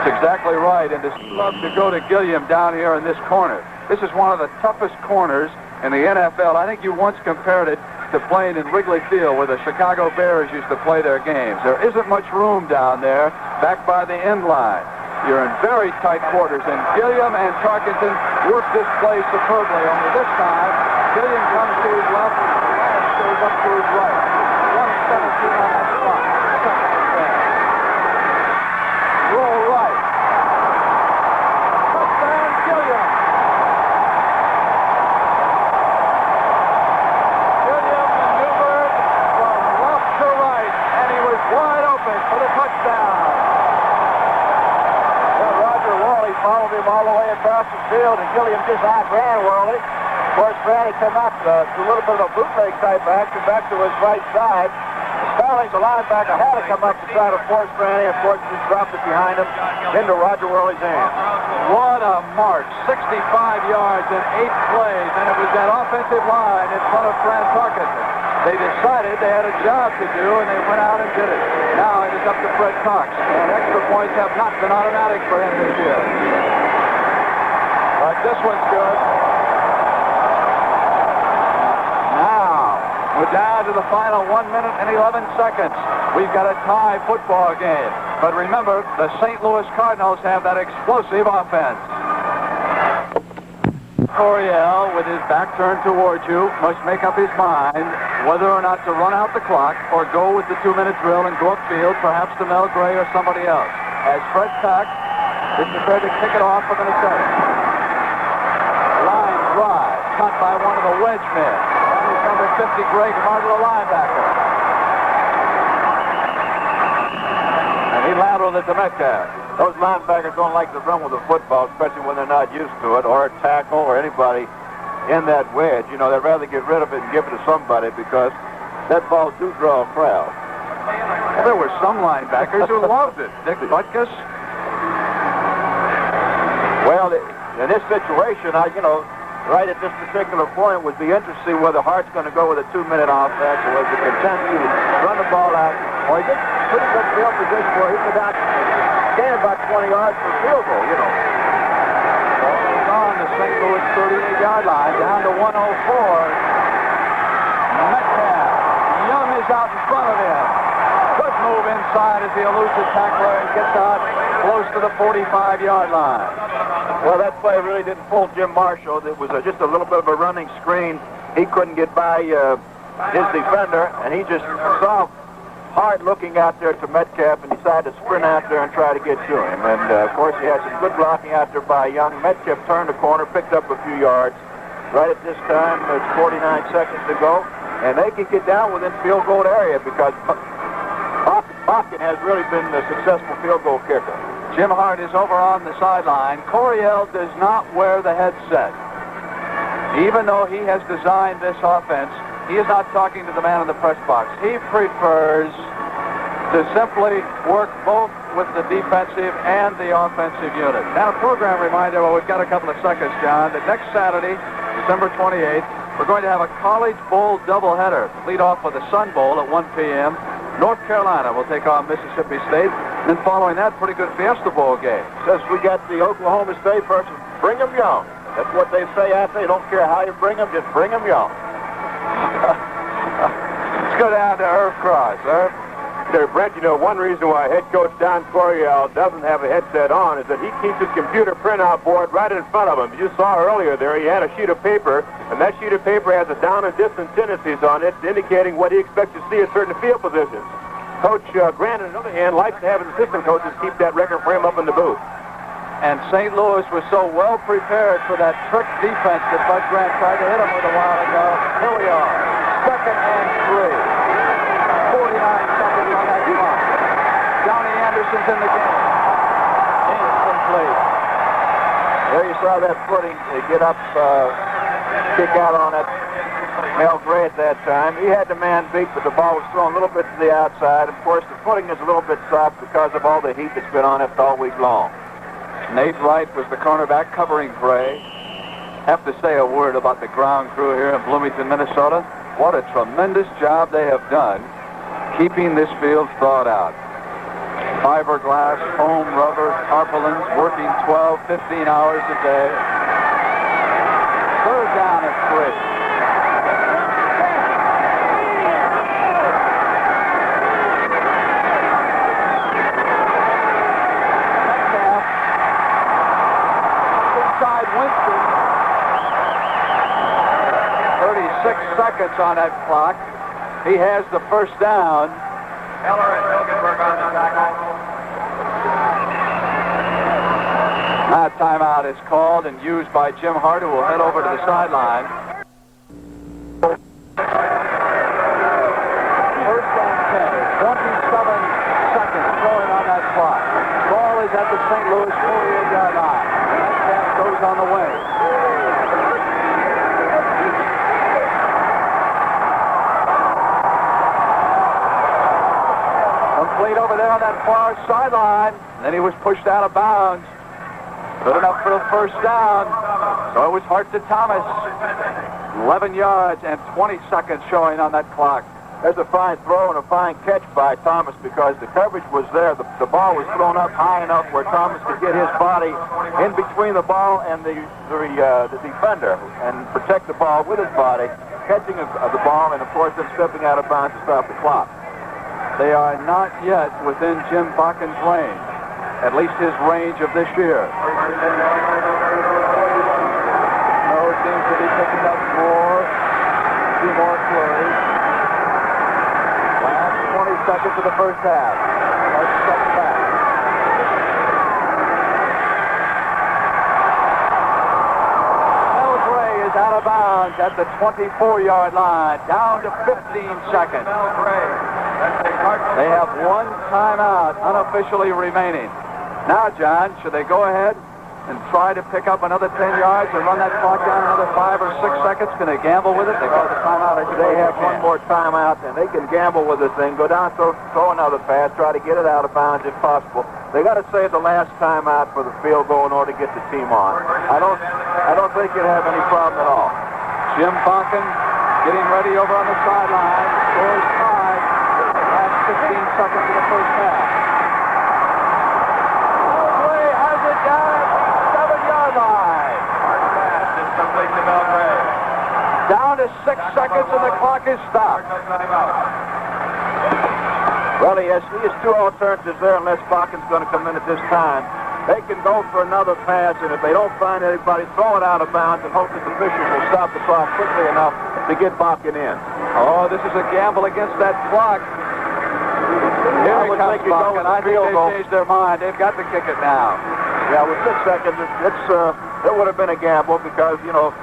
That's exactly right, and it's love to go to Gilliam down here in this corner. This is one of the toughest corners in the NFL. I think you once compared it to playing in Wrigley Field where the Chicago Bears used to play their games. There isn't much room down there back by the end line. You're in very tight quarters, and Gilliam and Tarkenton work this play superbly. Only this time, Gilliam comes to his left. up to his right. 1:17 on that clock. Second and 10. Roll right. Touchdown, Gilliam. Gilliam maneuvered from left to right, and he was wide open for the touchdown. Well, Roger Wally followed him all the way across the field, and Gilliam just outran Worley. Of course, Brent come up to a little bit of a bootleg type action back to his right side. Starling's the linebacker had to come up to try to force Brandy. Of course, just dropped it behind him into Roger Worley's hands. What a march. 65 yards in 8 plays, and it was that offensive line in front of Fran Tarkenton. They decided they had a job to do, and they went out and did it. Now it is up to Fred Cox, and extra points have not been automatic for him this year. But this one's good. Now, we're down to the final 1 minute and 11 seconds. We've got a tie football game. But remember, the St. Louis Cardinals have that explosive offense. Coryell, with his back turned towards you, must make up his mind whether or not to run out the clock or go with the 2-minute drill and go upfield, perhaps to Mel Gray or somebody else. As Fred Cox is prepared to kick it off for Minnesota. Line drive, cut by one of the wedge men. That is number 50, Greg Martin, the linebacker. And he lateraled it to Metcalf. Those linebackers don't like to run with the football, especially when they're not used to it, or a tackle, or anybody in that wedge. You know, they'd rather get rid of it and give it to somebody because that ball do draw a crowd. Well, there were some linebackers who loved it. Dick Butkus. Well, in this situation, right at this particular point, would be interesting whether Hart's going to go with a 2-minute offense or was it content to run the ball out, or he gets pretty good field position where he could gain about 20 yards for a field goal, you know. Ball on the St. Louis 38-yard line, down to 104. Metcalf. Young is out in front of him. Good move inside as the elusive tackler gets out close to the 45-yard line. Well, that play really didn't fool Jim Marshall. It was just a little bit of a running screen. He couldn't get by his defender, and he just saw Hart looking out there to Metcalf and decided to sprint out there and try to get to him. And, of course, he had some good blocking out there by Young. Metcalf turned the corner, picked up a few yards. Right at this time, it's 49 seconds to go, and they can get down within field goal area because Boston has really been the successful field goal kicker. Jim Hart is over on the sideline. Coryell does not wear the headset. Even though he has designed this offense, he is not talking to the man in the press box. He prefers to simply work both with the defensive and the offensive unit. Now, a program reminder, well, we've got a couple of seconds, John, that next Saturday, December 28th, we're going to have a College Bowl doubleheader. Lead off with the Sun Bowl at 1 p.m. North Carolina will take on Mississippi State. And then following that, pretty good Fiesta Bowl game. Since we got the Oklahoma State person, bring them young. That's what they say out there. They don't care how you bring them, just bring them young. Let's go down to Irv Cross. Irv? There, Brent, one reason why head coach Don Coryell doesn't have a headset on is that he keeps his computer printout board right in front of him. You saw earlier there, he had a sheet of paper, and that sheet of paper has a down and distance tendencies on it, indicating what he expects to see at certain field positions. Coach Grant, on the other hand, likes to have his assistant coaches keep that record for him up in the booth. And St. Louis was so well prepared for that trick defense that Bud Grant tried to hit him with a while ago. Here we are, 2nd and 3. 49 seconds on that clock. Johnny Anderson's in the game. Incomplete. There you saw that footing get up, kick out on it. Mel Gray at that time. He had the man beat, but the ball was thrown a little bit to the outside. Of course, the footing is a little bit soft because of all the heat that's been on it all week long. Nate Wright was the cornerback covering Gray. Have to say a word about the ground crew here in Bloomington, Minnesota. What a tremendous job they have done keeping this field thawed out. Fiberglass, foam rubber, tarpaulins, working 12, 15 hours a day. 3rd down and 3. Winston. 36 seconds on that clock. He has the first down. Heller and Hilgenberg on the tackle. Now timeout is called and used by Jim Hart, who will head over to the sideline. First and 10, 27 seconds showing on that clock. Ball is at the St. Louis 48-yard line. Metcalf goes on the way. Complete over there on that far sideline. Then he was pushed out of bounds. Good enough for the first down. So it was Hart to Thomas. 11 yards and 20 seconds showing on that clock. There's a fine throw and a fine catch by Thomas because the coverage was there. The ball was thrown up high enough where Thomas could get his body in between the ball and the defender and protect the ball with his body, catching the ball, and of course then stepping out of bounds to stop the clock. They are not yet within Jim Bakken's range, at least his range of this year. No, it seems to be picking up more, a few more flurries. Last 20 seconds of the first half. Let's step back. Belgray is out of bounds at the 24-yard line, down to 15 seconds. They have one timeout unofficially remaining. Now, John, should they go ahead and try to pick up another 10 yards and run that clock down another 5 or 6 seconds? Can they gamble with it? They call the timeout. They have one more timeout, and they can gamble with this thing. Go down, throw another pass, try to get it out of bounds if possible. They got to save the last timeout for the field goal in order to get the team on. I don't think you'll have any problem at all. Jim Bakken getting ready over on the sideline. Scores 5. Last 15 seconds of the first half. Belgray has it down at the 7-yard line. Hard pass is complete to Belgray. Down to 6 seconds and the clock is stopped. Well, he has two alternatives there unless Bakken's going to come in at this time. They can go for another pass, and if they don't find anybody, throw it out of bounds and hope that the officials will stop the clock quickly enough to get Bakken in. Oh, this is a gamble against that clock. Here he comes, Bakken. I think they've changed their mind. They've got to kick it now. Yeah, with 6 seconds, it would have been a gamble because, you know,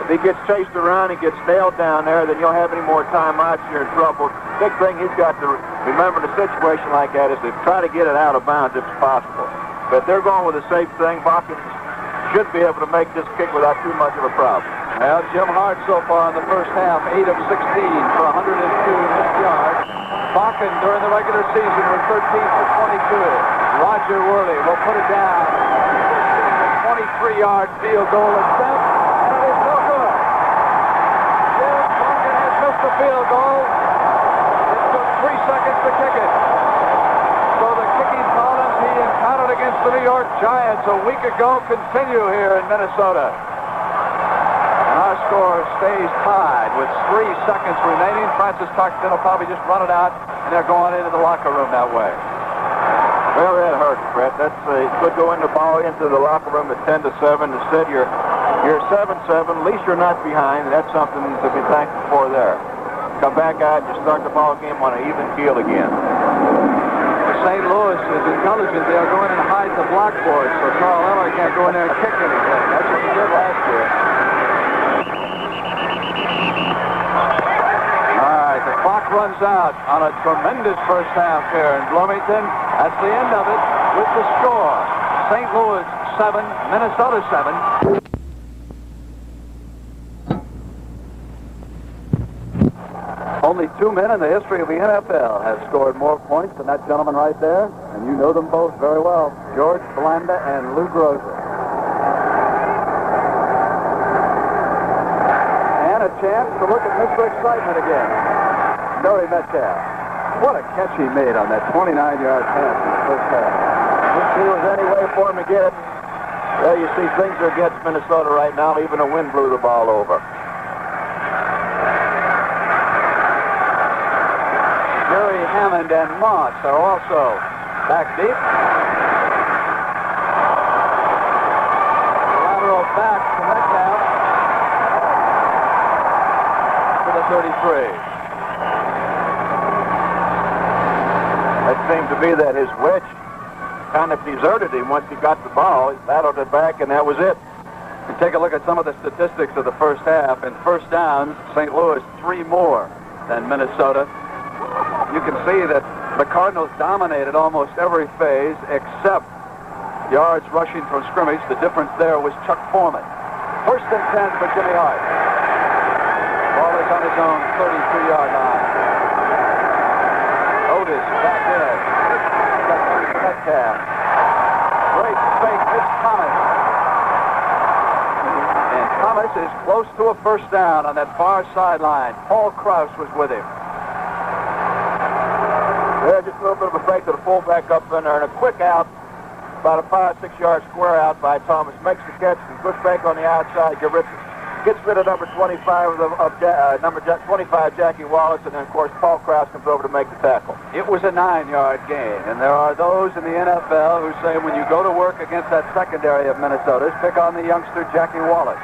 if he gets chased around and gets nailed down there, then you'll have any more timeouts, you're in trouble. Big thing he's got to remember in a situation like that is to try to get it out of bounds if possible. But they're going with the safe thing. Bakken should be able to make this kick without too much of a problem. Well, Jim Hart so far in the first half, 8 of 16 for 102 net yards. Bakken during the regular season was 13 for 22. Roger Worley will put it down. 23-yard field goal attempt, and it is no good. Jim Bakken has missed the field goal. It took 3 seconds to kick it. So the kicking problems he encountered against the New York Giants a week ago continue here in Minnesota. Our score stays tied with 3 seconds remaining. Francis Tuxton will probably just run it out, and they're going into the locker room that way. Well, that hurts, Brett. That's could go in the ball into the locker room at 10-7. Instead, you're 7-7. At least you're not behind. And that's something to be thankful for there. Come back out and start the ball game on an even keel again. St. Louis is intelligent. They'll go in and hide the block for it, so Carl Eller can't go in there and kick anything. That's what he did last year. The clock runs out on a tremendous first half here in Bloomington. That's the end of it with the score. St. Louis 7, Minnesota 7. Only 2 men in the history of the NFL have scored more points than that gentleman right there, and you know them both very well, George Blanda and Lou Groza. And a chance to look at Mr. Excitement again. Dory Metcalf. What a catch he made on that 29-yard pass in the first half. If there was any way for him to get it, well, you see, things are against Minnesota right now. Even the wind blew the ball over. Jerry Hammond and Moss are also back deep. Lateral back to Metcalf to the 33. seemed to be that his wedge kind of deserted him once he got the ball. He battled it back, and that was it. And take a look at some of the statistics of the first half. In first downs, St. Louis 3 more than Minnesota. You can see that the Cardinals dominated almost every phase except yards rushing from scrimmage. The difference there was Chuck Foreman. First and 10 for Jimmy Hart. Ball is on his own 33-yard line. Otis back in. Metcalf. Great fake. It's Thomas. And Thomas is close to a first down on that far sideline. Paul Krause was with him. Yeah, just a little bit of a fake to the fullback up in there, and a quick out, about a 5-6 yard square out by Thomas. Makes the catch, and good fake on the outside. Gets rid of number 25 number 25 Jackie Wallace, and then of course Paul Krause comes over to make the tackle. It was a 9-yard gain, and there are those in the NFL who say when you go to work against that secondary of Minnesota's, pick on the youngster Jackie Wallace.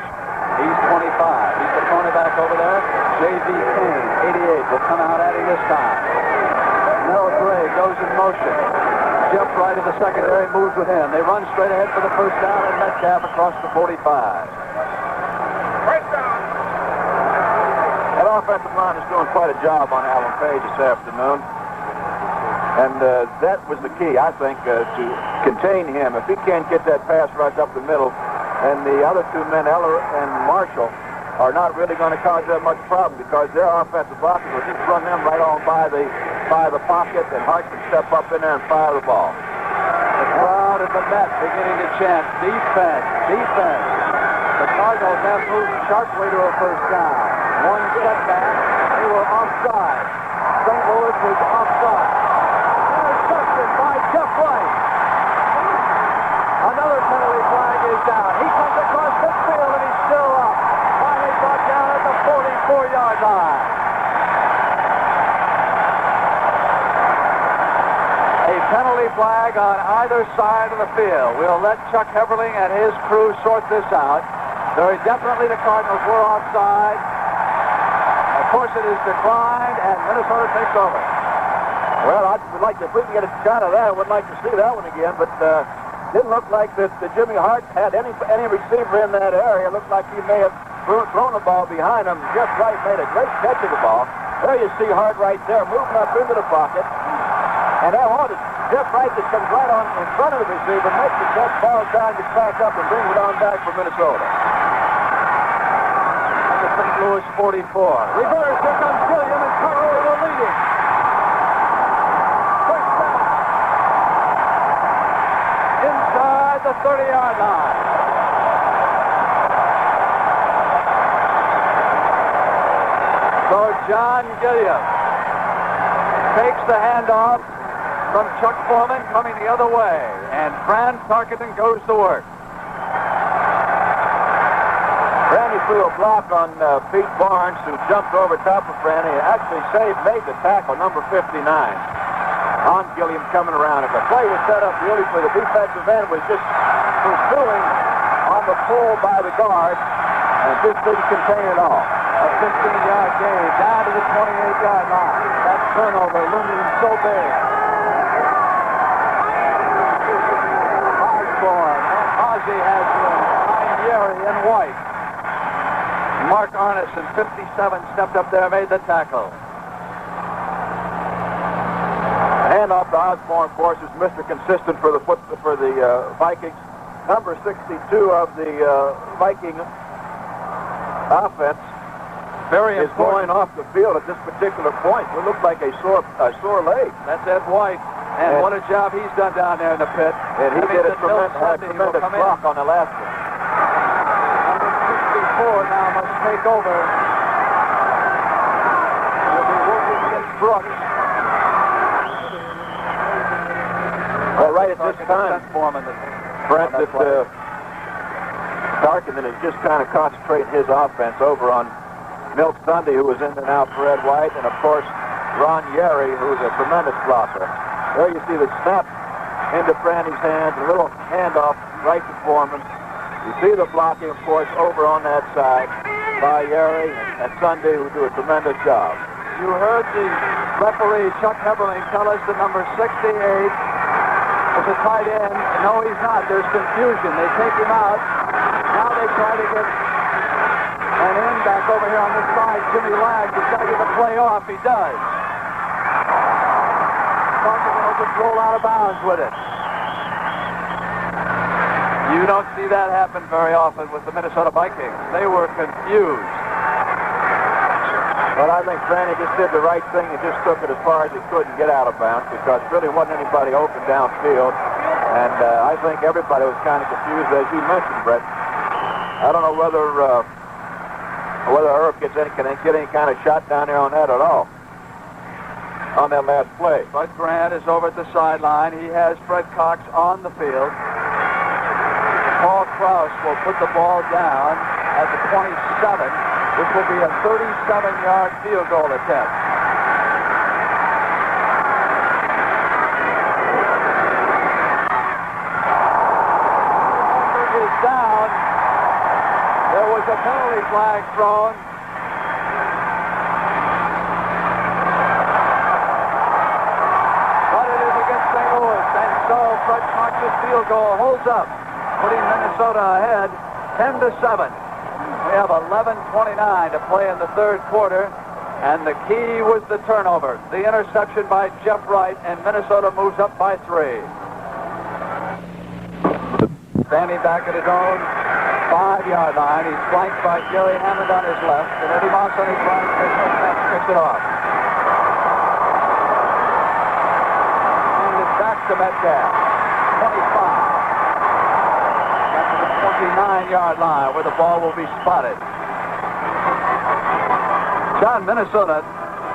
He's 25. He's the cornerback over there. J.V. Kane, 88, will come out at him this time. Mel Gray goes in motion. Jeff Wright of the secondary moves with him. They run straight ahead for the first down, and Metcalf across the 45. That offensive line is doing quite a job on Alan Page this afternoon. And that was the key, I think, to contain him. If he can't get that pass rush up the middle, and the other two men, Eller and Marshall, are not really going to cause that much problem because their offensive blockers will just run them right on by the pocket, and Hart can step up in there and fire the ball. The crowd at the net beginning to chant, defense, defense. The Cardinals have moved sharply to a first down. One setback, they were offside. St. Louis was offside. Interception by Jeff Wright. Another penalty flag is down. He comes across the field and he's still up. Finally brought down at the 44-yard line. A penalty flag on either side of the field. We'll let Chuck Heverling and his crew sort this out. Very definitely the Cardinals were offside. Of course it is declined, and Minnesota takes over. Well, I'd like to, if we can get a shot of that, I would like to see that one again, but didn't look like that Jimmy Hart had any receiver in that area. It looked like he may have thrown the ball behind him. Jeff Wright made a great catch of the ball. There you see Hart right there, moving up into the pocket. And that one is Jeff Wright just comes right on in front of the receiver, makes the catch, falls down, gets back up, and brings it on back for Minnesota. St. Louis 44. Reverse, here comes Gilliam, and Carroll are leading. First down. Inside the 30-yard line. So John Gilliam takes the handoff from Chuck Foreman coming the other way, and Fran Tarkenton goes to work. Franny threw a block on Pete Barnes, who jumped over top of Franny and actually made the tackle, number 59. On Gilliam coming around. If the play was set up really for the defensive end, was just pursuing on the pull by the guard and just didn't contain it all. A 15-yard gain down to the 28-yard line. That turnover looming so big. Osborne and Ozzie has room behind Yeri and White. Mark Arneson, 57, stepped up there, made the tackle. Handoff to Osborne, of course, is Mr. Consistent for the Vikings. Number 62 of the Viking offense Very is important. going off the field at this particular point. It looked like a sore leg. That's Ed White. And what a job he's done down there in the pit. And he did a tremendous block on the last one. Number 64 now must take over. He'll be working against Brooks. Well, right at this time, Brent, that Tarkenton is just kind of concentrating his offense over on Milt Sunday, who was in there now for Ed White, and of course Ron Yeri, who's a tremendous blocker. There you see the snap into Franny's hands, a little handoff right to Foreman. You see the blocking, of course, over on that side by Yeri and Sunday, who do a tremendous job. You heard the referee, Chuck Heberling, tell us that number 68 is a tight end. No, he's not. There's confusion. They take him out. Now they try to get an end back over here on this side. Jimmy Lag, he's got to get the play off. He does. Washington will just roll out of bounds with it. You don't see that happen very often with the Minnesota Vikings. They were confused. But I think Franny just did the right thing. He just took it as far as he could and get out of bounds because really wasn't anybody open downfield. And I think everybody was kind of confused, as you mentioned, Brett. I don't know whether Herb can get any kind of shot down there on that at all. On that last play. Bud Grant is over at the sideline. He has Fred Cox on the field. Paul Krause will put the ball down at the 27, which will be a 37-yard field goal attempt. Is down. There was a penalty flag thrown. But it is against St. Louis, and so Fred Cox's field goal holds up, putting Minnesota ahead 10-7. We have 11:29 to play in the third quarter, and the key was the turnover. The interception by Jeff Wright, and Minnesota moves up by 3. Standing back at his own 5-yard line, he's flanked by Gary Hammond on his left, and Eddie Moss on his right. Picks it off. And it's back to Metcalf. 25. 29-yard line where the ball will be spotted. John, Minnesota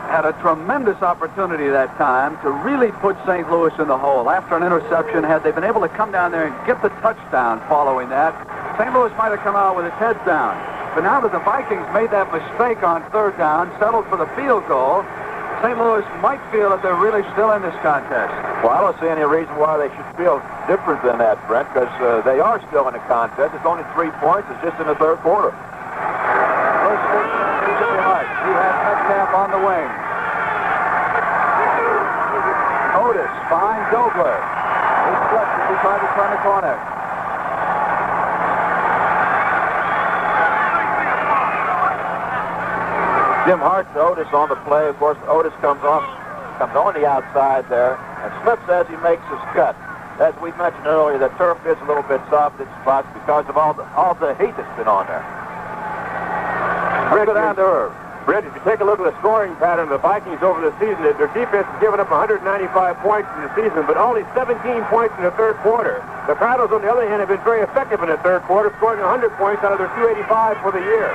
had a tremendous opportunity that time to really put St. Louis in the hole. After an interception, had they been able to come down there and get the touchdown following that, St. Louis might have come out with its heads down. But now that the Vikings made that mistake on third down, settled for the field goal, St. Louis might feel that they're really still in this contest. Well, I don't see any reason why they should feel different than that, Brent, because they are still in the contest. It's only 3 points. It's just in the third quarter. First pitch to Jimmy Hart. He has Metcalf on the wing. Otis finds Dobler. He slips as he tried to turn the corner. Jim Hart to Otis on the play. Of course, Otis comes on the outside there and slips as he makes his cut. As we mentioned earlier, the turf is a little bit soft in spots because of all the heat that's been on there. Brent, if you take a look at the scoring pattern of the Vikings over the season, their defense has given up 195 points in the season, but only 17 points in the third quarter. The Cardinals, on the other hand, have been very effective in the third quarter, scoring 100 points out of their 285 for the year.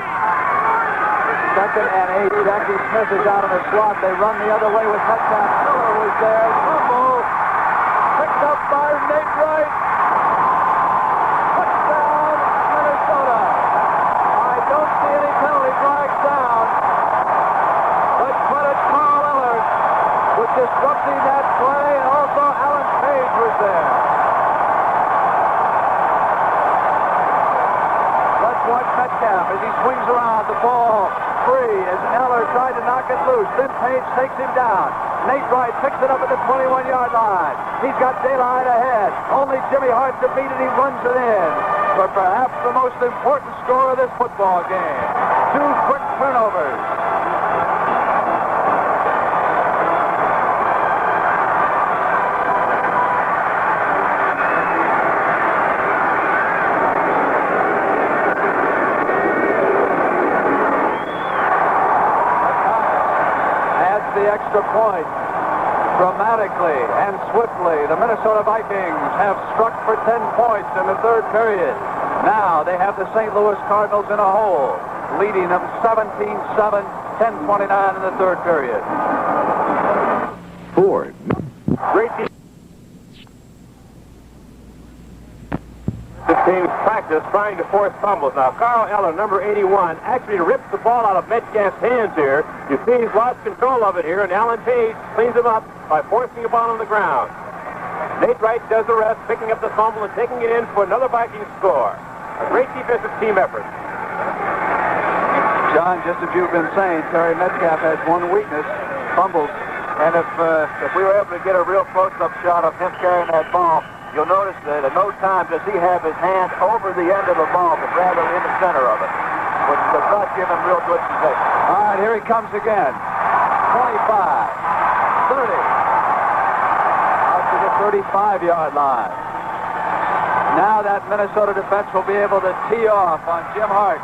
Second and 8. Jackie Smith is out of the slot. They run the other way with Metcalf. Miller was there. Fumble. Picked up by Nate Wright. Touchdown, Minnesota. I don't see any penalty flags down. But credit Carl Ellard with disrupting that play, and also Alan Page was there. Let's watch Metcalf as he swings around the ball. Free as Eller tried to knock it loose. Then Page takes him down. Nate Wright picks it up at the 21-yard line. He's got daylight ahead. Only Jimmy Hart to beat it. He runs it in. But perhaps the most important score of this football game. 2 quick turnovers. The extra point. Dramatically and swiftly, the Minnesota Vikings have struck for 10 points in the third period. Now they have the St. Louis Cardinals in a hole, leading them 17-7, 10:29 in the third period. Ford. Great team. This team's practice trying to force fumbles. Now, Carl Eller, number 81, actually rips the ball out of Metcalf's hands here. You see he's lost control of it here, and Alan Page cleans him up by forcing the ball on the ground. Nate Wright does the rest, picking up the fumble and taking it in for another Viking score. A great defensive team effort. John, just as you've been saying, Terry Metcalf has one weakness, fumbles. And if we were able to get a real close-up shot of him carrying that ball, you'll notice that at no time does he have his hand over the end of the ball, but rather in the center of it, which does not give him real good position. All right, here he comes again. 25, 30, out to the 35-yard line. Now that Minnesota defense will be able to tee off on Jim Hart.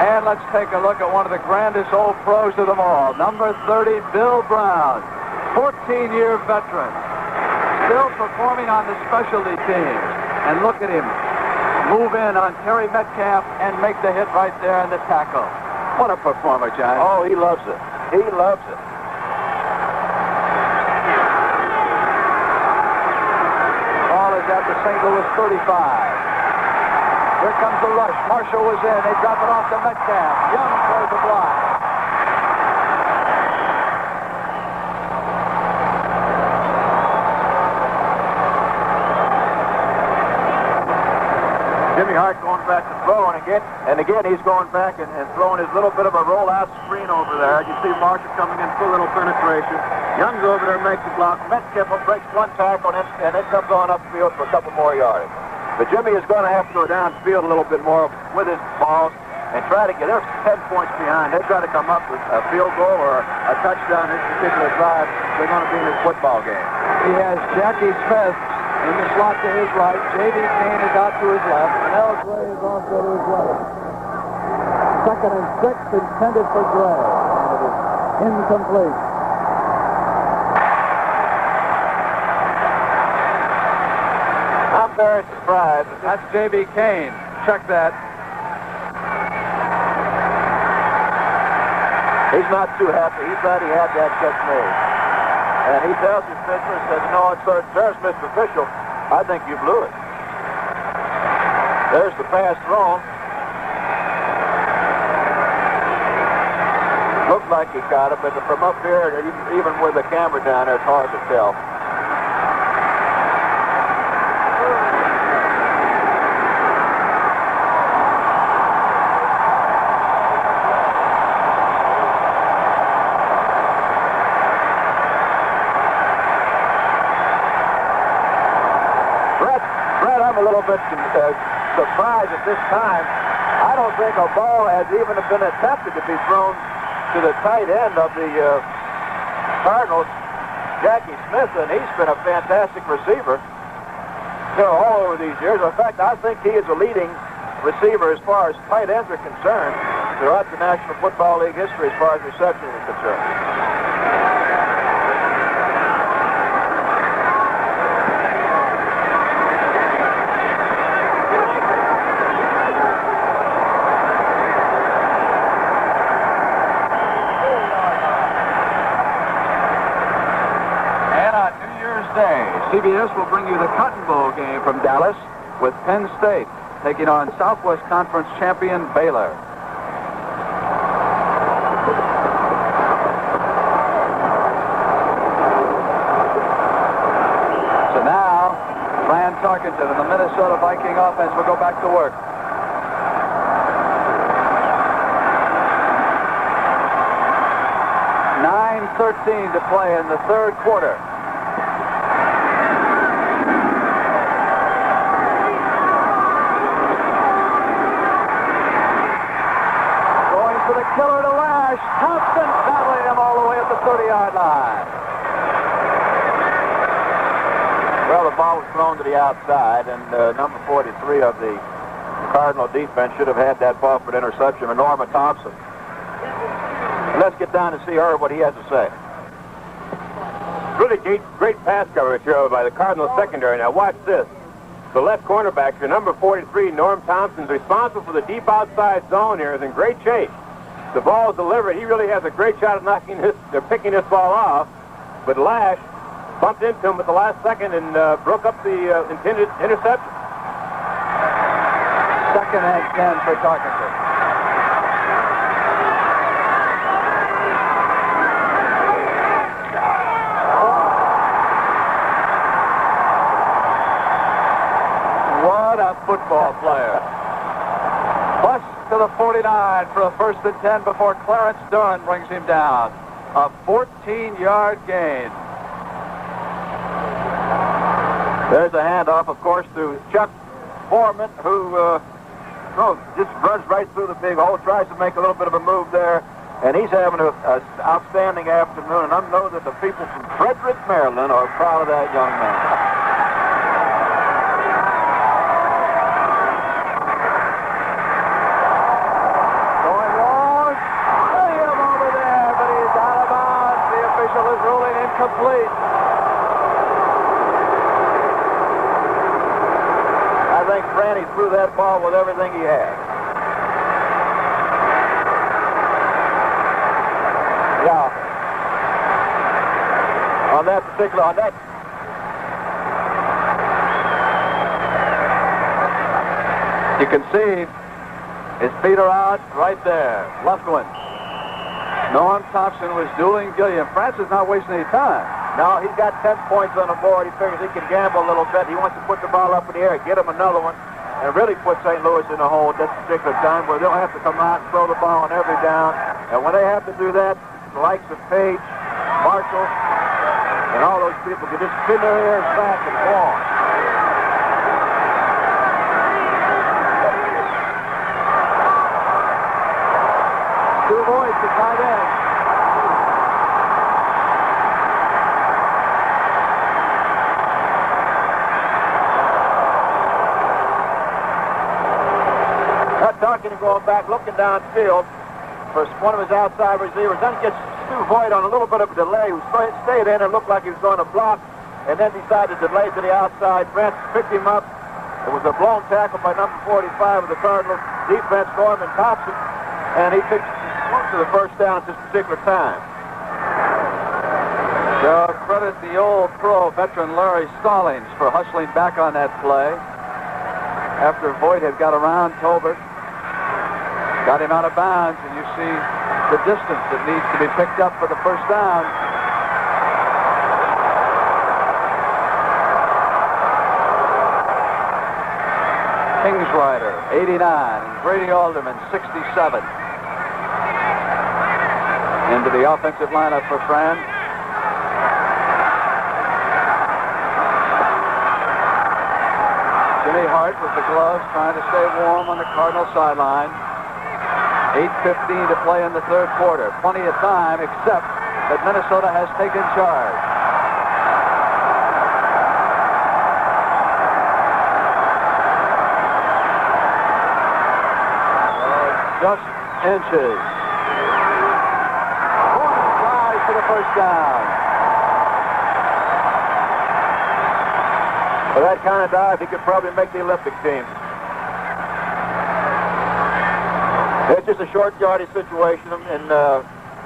And let's take a look at one of the grandest old pros of them all. Number 30, Bill Brown, 14-year veteran, still performing on the specialty teams. And look at him move in on Terry Metcalf and make the hit right there in the tackle. What a performer, John. Oh, he loves it. He loves it. Ball is at the St. Louis 35. Here comes the rush. Marshall was in. They drop it off to Metcalf. Young throws the block. Jimmy Hart going back to throw, and again he's going back and throwing his little bit of a rollout screen over there. You see Marshall coming in for a little penetration. Young's over there, makes the block. Metcalf breaks one tackle and it comes on upfield for a couple more yards. But Jimmy is going to have to go downfield a little bit more with his balls and try to get, they're 10 points behind. They've got to come up with a field goal or a touchdown this particular drive. They're going to be in this football game. He has Jackie Smith in the slot to his right. J.D. Kane is out to his left. And L. Gray is also to his left. 2nd and 6 intended for Gray. And it is incomplete. I'm very surprised. That's J.B. Kane. Check that. He's not too happy. He thought he had that catch made. And he tells his pitcher and says, no, it's there's Mr. Official. I think you blew it. There's the pass thrown. Looked like he caught it, but from up here, even with the camera down there, it's hard to tell. Brent, I'm a little bit surprised at this time. I don't think a ball has even been attempted to be thrown to the tight end of the Cardinals, Jackie Smith, and he's been a fantastic receiver all over these years. In fact, I think he is a leading receiver as far as tight ends are concerned throughout the National Football League history as far as reception is concerned. CBS will bring you the Cotton Bowl game from Dallas with Penn State taking on Southwest Conference champion Baylor. So now, Fran Tarkenton and the Minnesota Viking offense will go back to work. .13 to play in the third quarter. Killer to Lash. Thompson battling him all the way at the 30-yard line. Well, the ball was thrown to the outside, and number 43 of the Cardinal defense should have had that ball for an interception, Norma Thompson. Let's get down and see what he has to say. Really great pass coverage here by the Cardinal secondary. Now watch this. The left cornerback here, number 43, Norm Thompson, is responsible for the deep outside zone here, is in great shape. The ball is delivered. He really has a great shot at picking this ball off. But Lash bumped into him at the last second and broke up the intended interception. 2nd and 10 for Tarkenton. What a football player. Plus to the 49 for a 1st and 10 before Clarence Duran brings him down. A 14-yard gain. There's a handoff, of course, to Chuck Foreman, who just runs right through the big hole, tries to make a little bit of a move there, and he's having an outstanding afternoon, and I know that the people from Frederick, Maryland are proud of that young man. Going long, William over there, but he's out of bounds. The official is ruling incomplete. I think Franny threw that ball with everything he had. Yeah. On that. You can see his feet are out right there. Left one. Norm Thompson was dueling Gilliam. Francis not wasting any time. No, he's got 10 points on the board. He figures he can gamble a little bit. He wants to put the ball up in the air, get him another one, and really put St. Louis in a hole at this particular time where they'll have to come out and throw the ball on every down. And when they have to do that, the likes of Page, Marshall, and all those people can just spin their ears back and go on. Two boys to tight end. Ducking and going back, looking downfield for one of his outside receivers. Then gets Stu Voigt on a little bit of a delay. He stayed in and looked like he was going to block, and then decided to delay to the outside. Brent picked him up. It was a blown tackle by number 45 of the Cardinals defense, Norman Thompson, and he picked to the first down at this particular time. So credit the old pro veteran Larry Stallings for hustling back on that play after Voigt had got around Tolbert. Got him out of bounds, and you see the distance that needs to be picked up for the first down. Kingsrider, 89, and Grady Alderman, 67. Into the offensive lineup for Fran. Jimmy Hart with the gloves trying to stay warm on the Cardinal sideline. 8:15 to play in the third quarter. Plenty of time, except that Minnesota has taken charge. Just inches. One tries for the first down. For that kind of dive, he could probably make the Olympic team. It's just a short yardage situation, and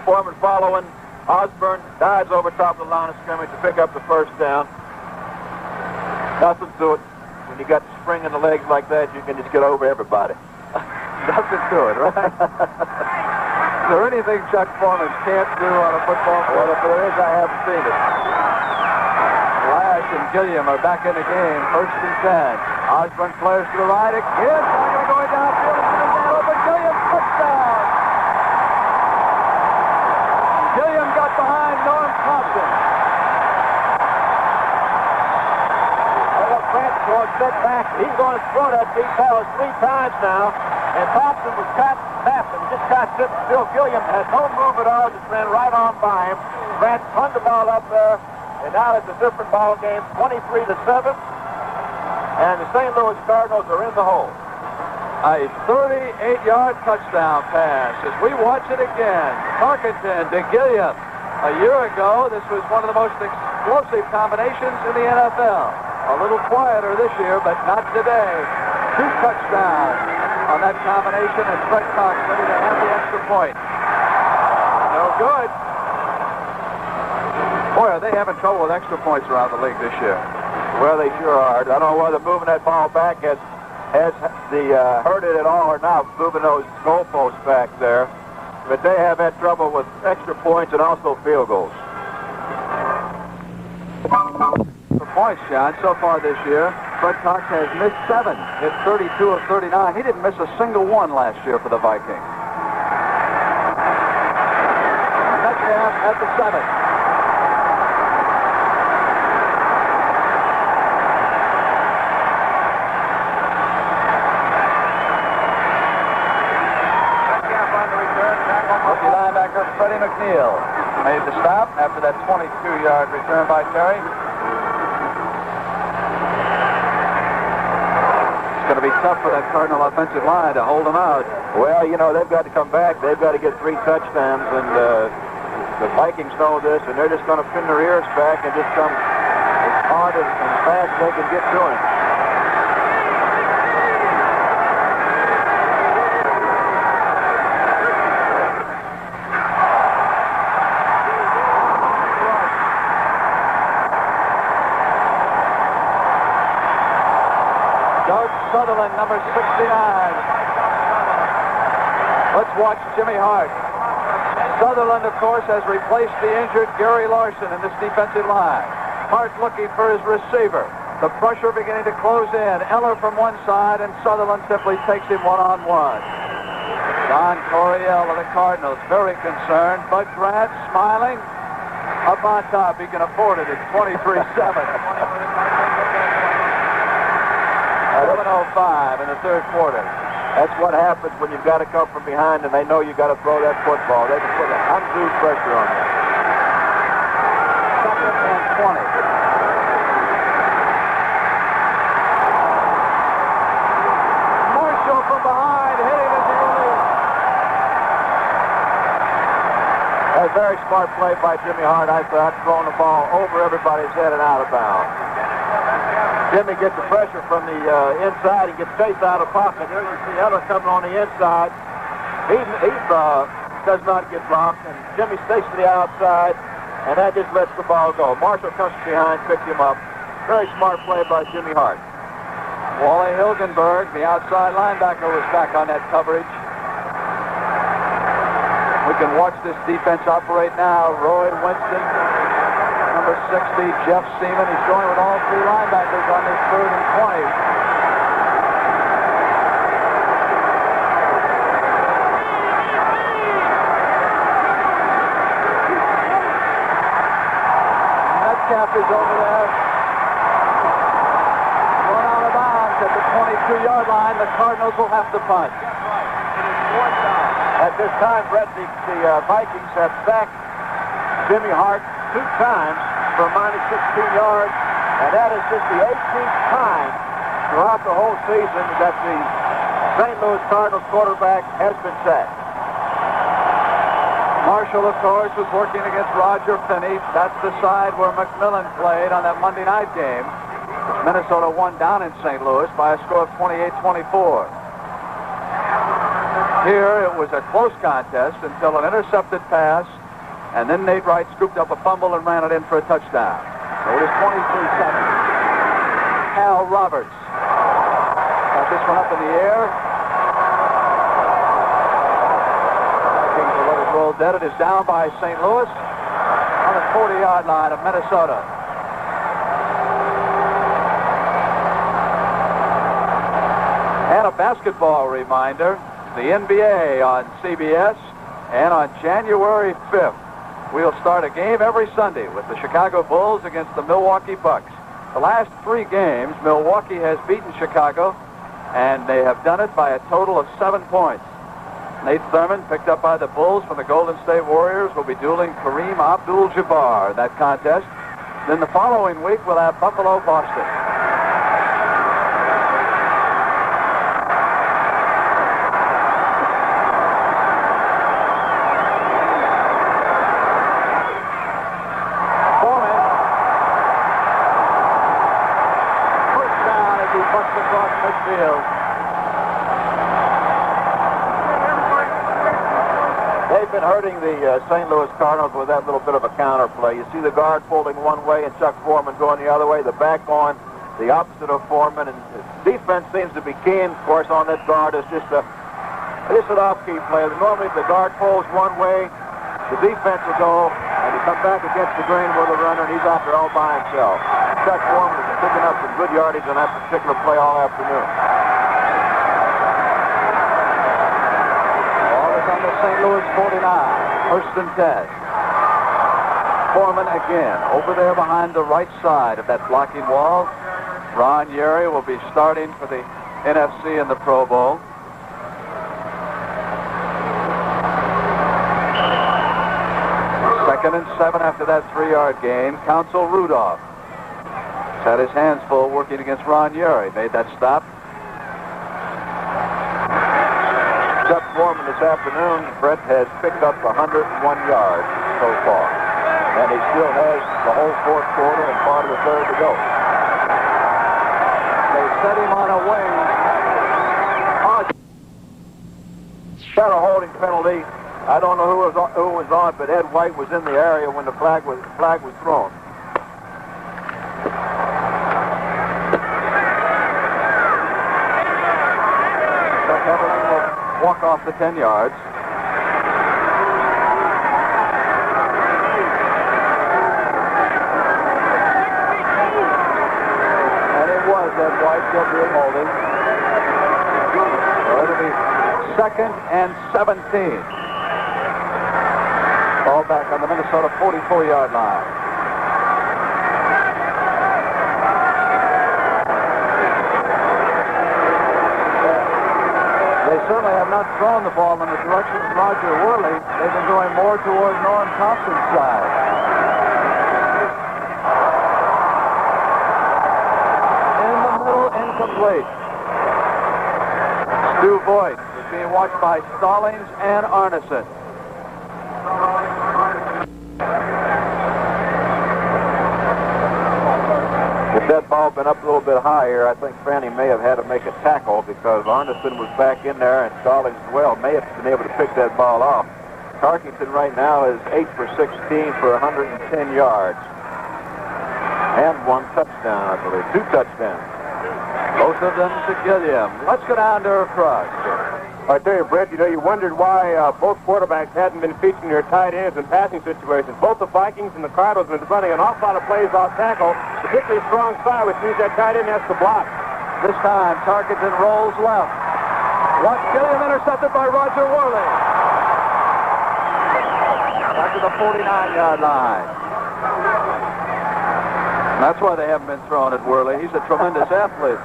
Foreman following. Osborne dives over top of the line of scrimmage to pick up the first down. Nothing to it. When you got the spring in the legs like that, you can just get over everybody. Nothing to it, right? Is there anything Chuck Foreman can't do on a football field? Well, if there is, I haven't seen it. Lash and Gilliam are back in the game. 1st and 10. Osborne flares to the right again. They're going downfield. But Gilliam touchdown. Gilliam got behind Norm Thompson. Brent's going to sit back. He's going to throw that deep pass 3 times now. And Thompson was caught snapping. He just caught sitting still. Gilliam had no move at all. Just ran right on by him. Brent hung the ball up there. And now it's a different ball game, 23-7. And the St. Louis Cardinals are in the hole. A 38-yard touchdown pass as we watch it again. Tarkenton to Gilliam. A year ago, this was one of the most explosive combinations in the NFL. A little quieter this year, but not today. 2 touchdowns on that combination, and Fred Cox ready to have the extra point. No good. Boy, are they having trouble with extra points around the league this year. Well, they sure are. I don't know whether moving that ball back has hurt it at all or not, moving those goalposts back there. But they have had trouble with extra points and also field goals. For points, John, so far this year, Bud Cox has missed 7, hit 32 of 39. He didn't miss a single one last year for the Vikings. Metcalf at the 7. Rookie linebacker Freddie McNeil made the stop after that 22-yard return by Terry. It's going to be tough for that Cardinal offensive line to hold them out. Well, you know, they've got to come back. They've got to get 3 touchdowns, and the Vikings know this, and they're just going to pin their ears back and just come as hard and fast as they can get to him. Sutherland, number 69. Let's watch Jimmy Hart. Sutherland, of course, has replaced the injured Gary Larson in this defensive line. Hart looking for his receiver. The pressure beginning to close in. Eller from one side, and Sutherland simply takes him one-on-one. Don Coryell of the Cardinals, very concerned. Bud Grant smiling. Up on top, he can afford it. It's 23-7. 7:05 in the third quarter. That's what happens when you've got to come from behind and they know you've got to throw that football. They can put undue pressure on you. Second and 20. Marshall from behind, hitting as he released. A very smart play by Jimmy Hart, I thought, throwing the ball over everybody's head and out of bounds. Jimmy gets the pressure from the inside. He gets chased out of pocket. There you see Eller coming on the inside. He does not get blocked, and Jimmy stays to the outside, and that just lets the ball go. Marshall comes behind, picks him up. Very smart play by Jimmy Hart. Wally Hilgenberg, the outside linebacker, was back on that coverage. We can watch this defense operate now. Roy Winston, number 60, Jeff Seaman. He's going with all 3 linebackers on this 3rd and 20. Metcalf is over there. Going out of bounds at the 22-yard line. The Cardinals will have to punt. At this time, Brent, the Vikings have sacked Jimmy Hart 2 times for minus 16 yards, and that is just the 18th time throughout the whole season that the St. Louis Cardinals quarterback has been sacked. Marshall, of course, was working against Roger Finney. That's the side where McMillan played on that Monday night game. Minnesota won down in St. Louis by a score of 28-24. Here, it was a close contest until an intercepted pass, and then Nate Wright scooped up a fumble and ran it in for a touchdown. So it is 23-7. Hal Roberts got this one up in the air. Vikings will let it roll dead. It is down by St. Louis on the 40-yard line of Minnesota. And a basketball reminder. The NBA on CBS, and on January 5th, we'll start a game every Sunday with the Chicago Bulls against the Milwaukee Bucks. The last 3 games, Milwaukee has beaten Chicago, and they have done it by a total of 7 points. Nate Thurman, picked up by the Bulls from the Golden State Warriors, will be dueling Kareem Abdul-Jabbar in that contest. Then the following week, we'll have Buffalo-Boston. They've been hurting the St. Louis Cardinals with that little bit of a counterplay. You see the guard folding one way and Chuck Foreman going the other way, the back going the opposite of Foreman, and defense seems to be keen, of course, on that guard. It's just an off-key play. Normally, if the guard folds one way, the defense will go, and he comes back against the grain with a runner, and he's out there all by himself. Chuck Foreman is picking up some good yardage on that particular play all afternoon. Ball is on the St. Louis 49. First and 10. Foreman again over there behind the right side of that blocking wall. Ron Yeri will be starting for the NFC in the Pro Bowl. Second and 7 after that 3-yard gain. Counsel Rudolph has had his hands full working against Ron Yeri. Made that stop. Chuck Foreman this afternoon, Brent has picked up 101 yards so far. And he still has the whole fourth quarter and part of the third to go. They set him on a wing. Got a holding penalty. I don't know who was on, but Ed White was in the area when the flag was thrown. Chuck Everling will walk off the 10 yards. That White will be holding. So it'll be 2nd and 17. Ball back on the Minnesota 44-yard line. They certainly have not thrown the ball in the direction of Roger Worley. They've been going more toward Norm Thompson's side. Incomplete. Stu Voigt is being watched by Stallings and Arneson. If that ball had been up a little bit higher, I think Franny may have had to make a tackle because Arneson was back in there and Stallings as well may have been able to pick that ball off. Tarkington right now is 8 for 16 for 110 yards. And 1 touchdown, I believe. 2 touchdowns. Both of them to Gilliam. Let's go down to Crush. I tell you, Brent, you wondered why both quarterbacks hadn't been featuring their tight ends in passing situations. Both the Vikings and the Cardinals have been running an awful lot of plays off tackle, particularly strong side, which means that tight end has to block. This time, Tarkington rolls left. Watch Gilliam intercepted by Roger Worley. Back to the 49-yard line. And that's why they haven't been thrown at Worley. He's a tremendous athlete.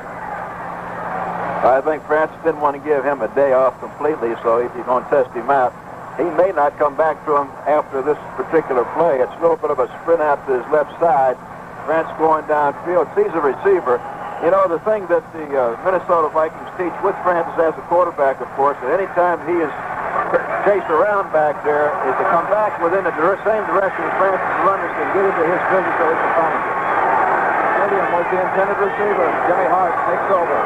I think France didn't want to give him a day off completely, so he's going to test him out. He may not come back to him after this particular play. It's a little bit of a sprint out to his left side. France going downfield, sees a receiver. You know, the thing that the Minnesota Vikings teach with Francis as a quarterback, of course, that any time he is chased around back there, is to come back within the same direction as Francis' runners can get into his vision so he can find it. Gilliam was the intended receiver. Jimmy Hart takes over.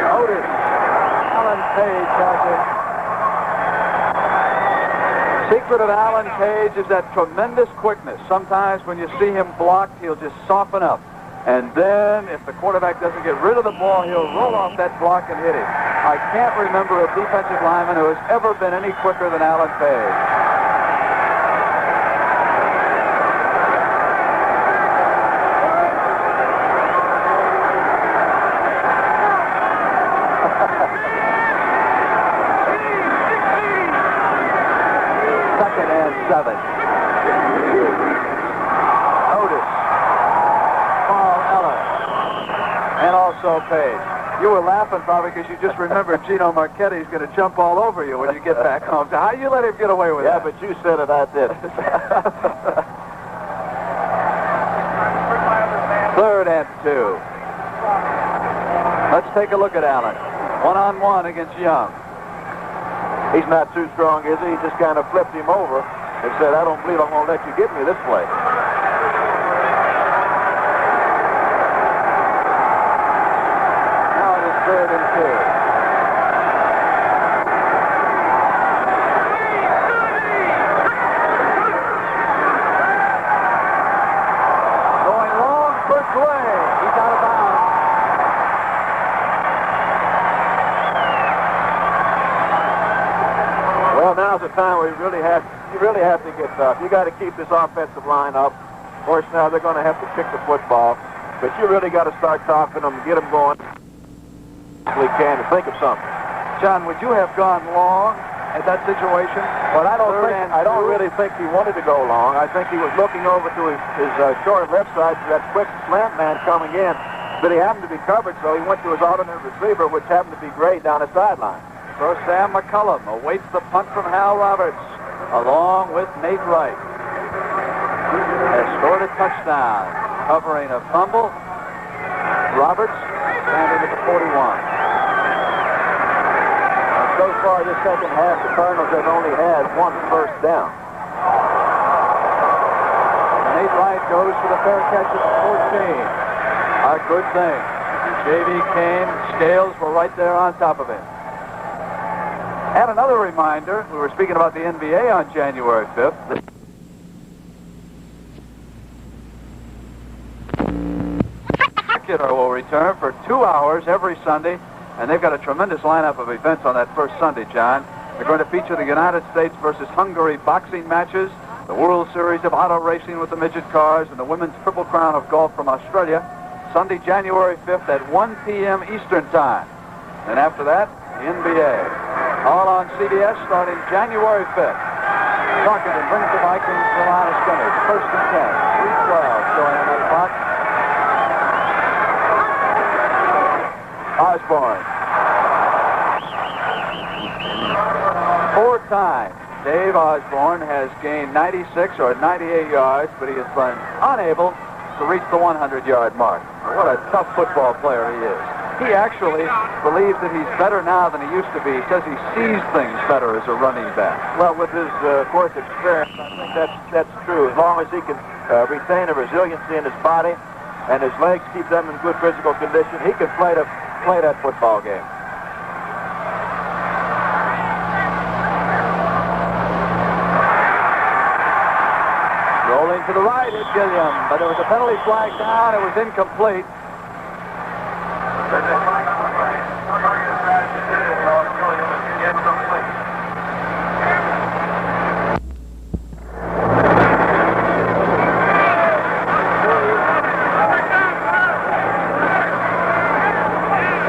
Otis. Alan Page has it. Secret of Alan Page is that tremendous quickness. Sometimes when you see him blocked, he'll just soften up. And then, if the quarterback doesn't get rid of the ball, he'll roll off that block and hit him. I can't remember a defensive lineman who has ever been any quicker than Alan Page. Page. You were laughing probably because you just remembered Gino Marchetti's going to jump all over you when you get back home. So how do you let him get away with that? Yeah, but you said it, I did. 3rd and 2. Let's take a look at Allen. 1-on-1 against Young. He's not too strong, is he? He just kind of flipped him over and said, I don't believe I'm going to let you get me this play. Now it is 3rd and 2. Now's the time where you really have to get tough. You got to keep this offensive line up course, now they're going to have to kick the football, but you really got to start talking them, get them going. We can to think of something. John, would you have gone long at that situation? But I don't really think he wanted to go long. I think he was looking over to his short left side for that quick slant man coming in. But he happened to be covered, so he went to his alternate receiver, which happened to be Gray down the sideline. So Sam McCullum awaits the punt from Hal Roberts, along with Nate Wright. Has scored a touchdown, covering a fumble. Roberts standing at the 41. So far this second half, the Cardinals have only had one first down. Nate Wright goes for the fair catch at the 14. A good thing. J.V. Kane, Scales were right there on top of him. And another reminder, we were speaking about the NBA on January 5th. The will return for 2 hours every Sunday, and they've got a tremendous lineup of events on that first Sunday, John. They're going to feature the United States versus Hungary boxing matches, the World Series of auto racing with the midget cars, and the women's Triple Crown of golf from Australia, Sunday, January 5th at 1 p.m. Eastern Time. And after that, the NBA. All on CBS starting January 5th. Tarkenton brings the Vikings to the line of scrimmage. First and 10. 3:12 showing on that clock. Osborne. 4 times. Dave Osborne has gained 96 or 98 yards, but he has been unable to reach the 100-yard mark. What a tough football player he is. He actually believes that he's better now than he used to be. He says he sees things better as a running back. Well, with his course experience, I think that's true. As long as he can retain a resiliency in his body and his legs keep them in good physical condition, he can play that football game. Rolling to the right is Gilliam, but there was a penalty flag down. It was incomplete.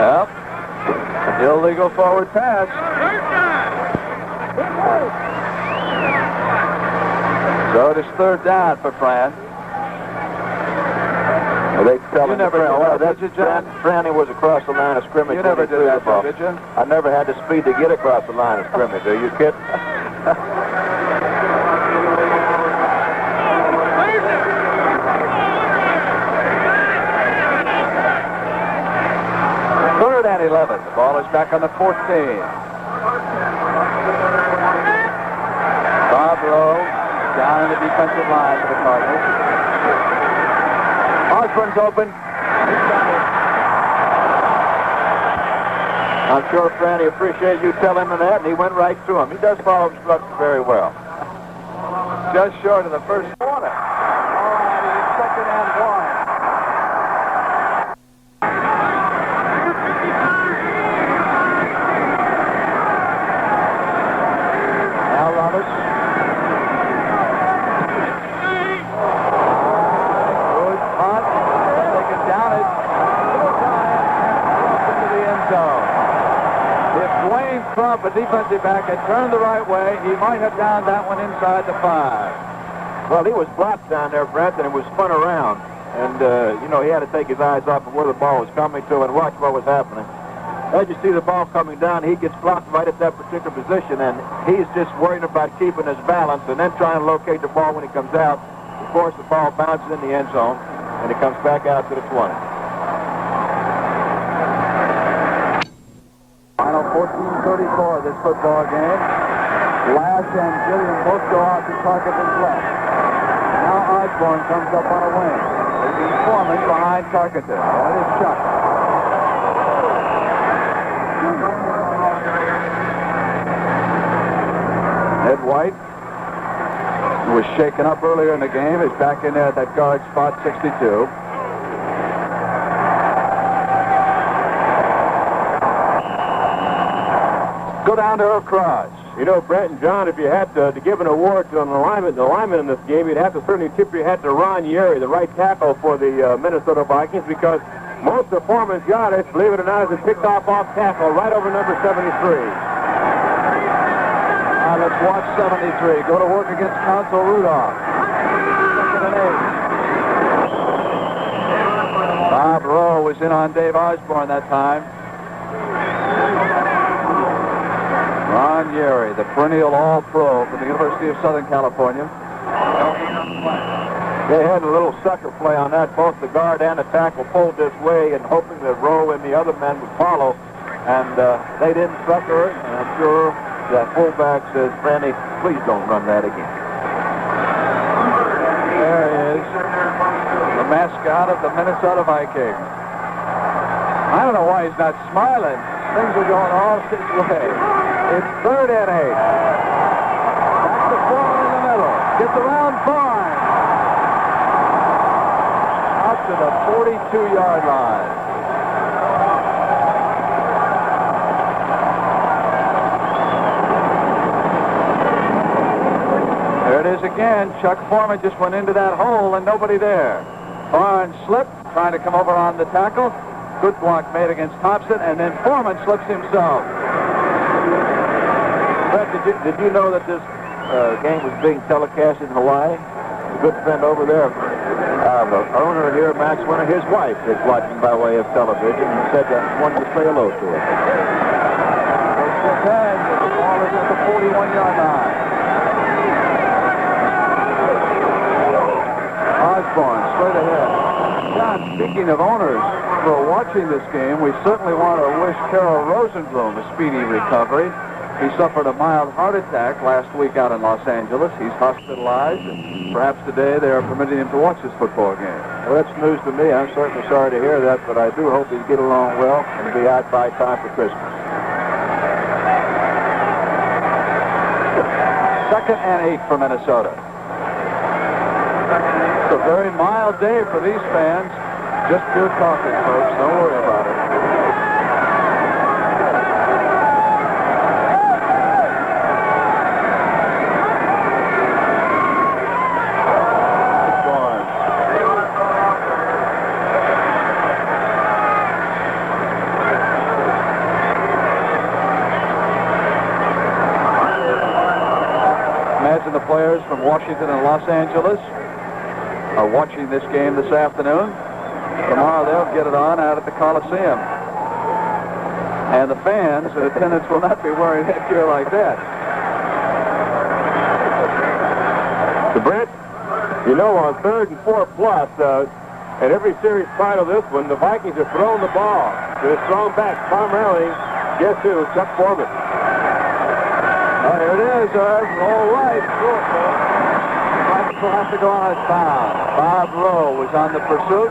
Yep. Illegal forward pass. So it is third down for Fran. Well, they tell You him never did that, that's did you, John? Franny was across the line of scrimmage. You never did that, did you? I never had the speed to get across the line of scrimmage. Are you kidding? Third and 11. The ball is back on the 14. Bob Rowe down in the defensive line for the Cardinals. Osborne's open. I'm sure Franny appreciated you telling him that, and he went right through him. He does follow instructions very well. Just short of the first quarter. All right, second and 1. Al Roberts. Good punt. They can down it. Into the end zone. If Dwayne Crump, a defensive back, had turned the right way, he might have downed that one inside the 5. Well, he was blocked down there, Brent, and it was spun around. And, he had to take his eyes off of where the ball was coming to and watch what was happening. As you see the ball coming down, he gets blocked right at that particular position, and he's just worrying about keeping his balance and then trying to locate the ball when he comes out. Of course, the ball bounces in the end zone, and it comes back out to the 20. Final 14:34 of this football game. Lash and Gilliam both go out to Tarkenton's left. Now Osborne comes up on a wing. Leaving Foreman behind Tarkenton. That is Chuck. Ed White, who was shaken up earlier in the game, is back in there at that guard spot 62. Go down to Irv Cross. You know, Brent and John, if you had to give an award to an alignment in this game, you'd have to certainly tip your hat to Ron Yeri, the right tackle for the Minnesota Vikings, because most of Foreman's yardage, believe it or not, is picked off tackle right over number 73. Let's watch 73 go to work against Council Rudolph. Second and 8. Bob Rowe was in on Dave Osborne that time. Ron Yeri, the perennial All-Pro from the University of Southern California. They had a little sucker play on that. Both the guard and the tackle pulled this way and hoping that Rowe and the other men would follow. And they didn't sucker it, and I'm sure that fullback says, Brandy, please don't run that again. There he is, the mascot of the Minnesota Vikings. I don't know why he's not smiling. Things are going all his way. It's 3rd and 8. Back to Foreman in the middle. Gets around Barnes. Out to the 42-yard line. There it is again. Chuck Foreman just went into that hole and nobody there. Barnes slipped, trying to come over on the tackle. Good block made against Thompson, and then Foreman slips himself. Brett, did you know that this game was being telecast in Hawaii? A good friend over there, the owner here, Max Winter, his wife is watching by way of television and said that wanted to say hello to her. The ball is at the 41-yard line. Osborne straight ahead. John, speaking of owners who are watching this game, we certainly want to wish Carol Rosenblum a speedy recovery. He suffered a mild heart attack last week out in Los Angeles. He's hospitalized, and perhaps today they are permitting him to watch this football game. Well, that's news to me. I'm certainly sorry to hear that, but I do hope he'll get along well and be out by time for Christmas. 2nd and 8 for Minnesota. It's a very mild day for these fans. Just pure coffee, folks. Don't worry about it. Imagine the players from Washington and Los Angeles are watching this game this afternoon. Tomorrow they'll get it on out at the Coliseum. And the fans in attendance will not be wearing headgear like that. So, Brent, you know, on 3rd and 4 plus, in every series prior to this one, the Vikings have thrown the ball. It's thrown back primarily, guess who? Chuck Foreman. Oh, here it is, all right. Vikings will have to go on its bound. Bob Rowe was on the pursuit.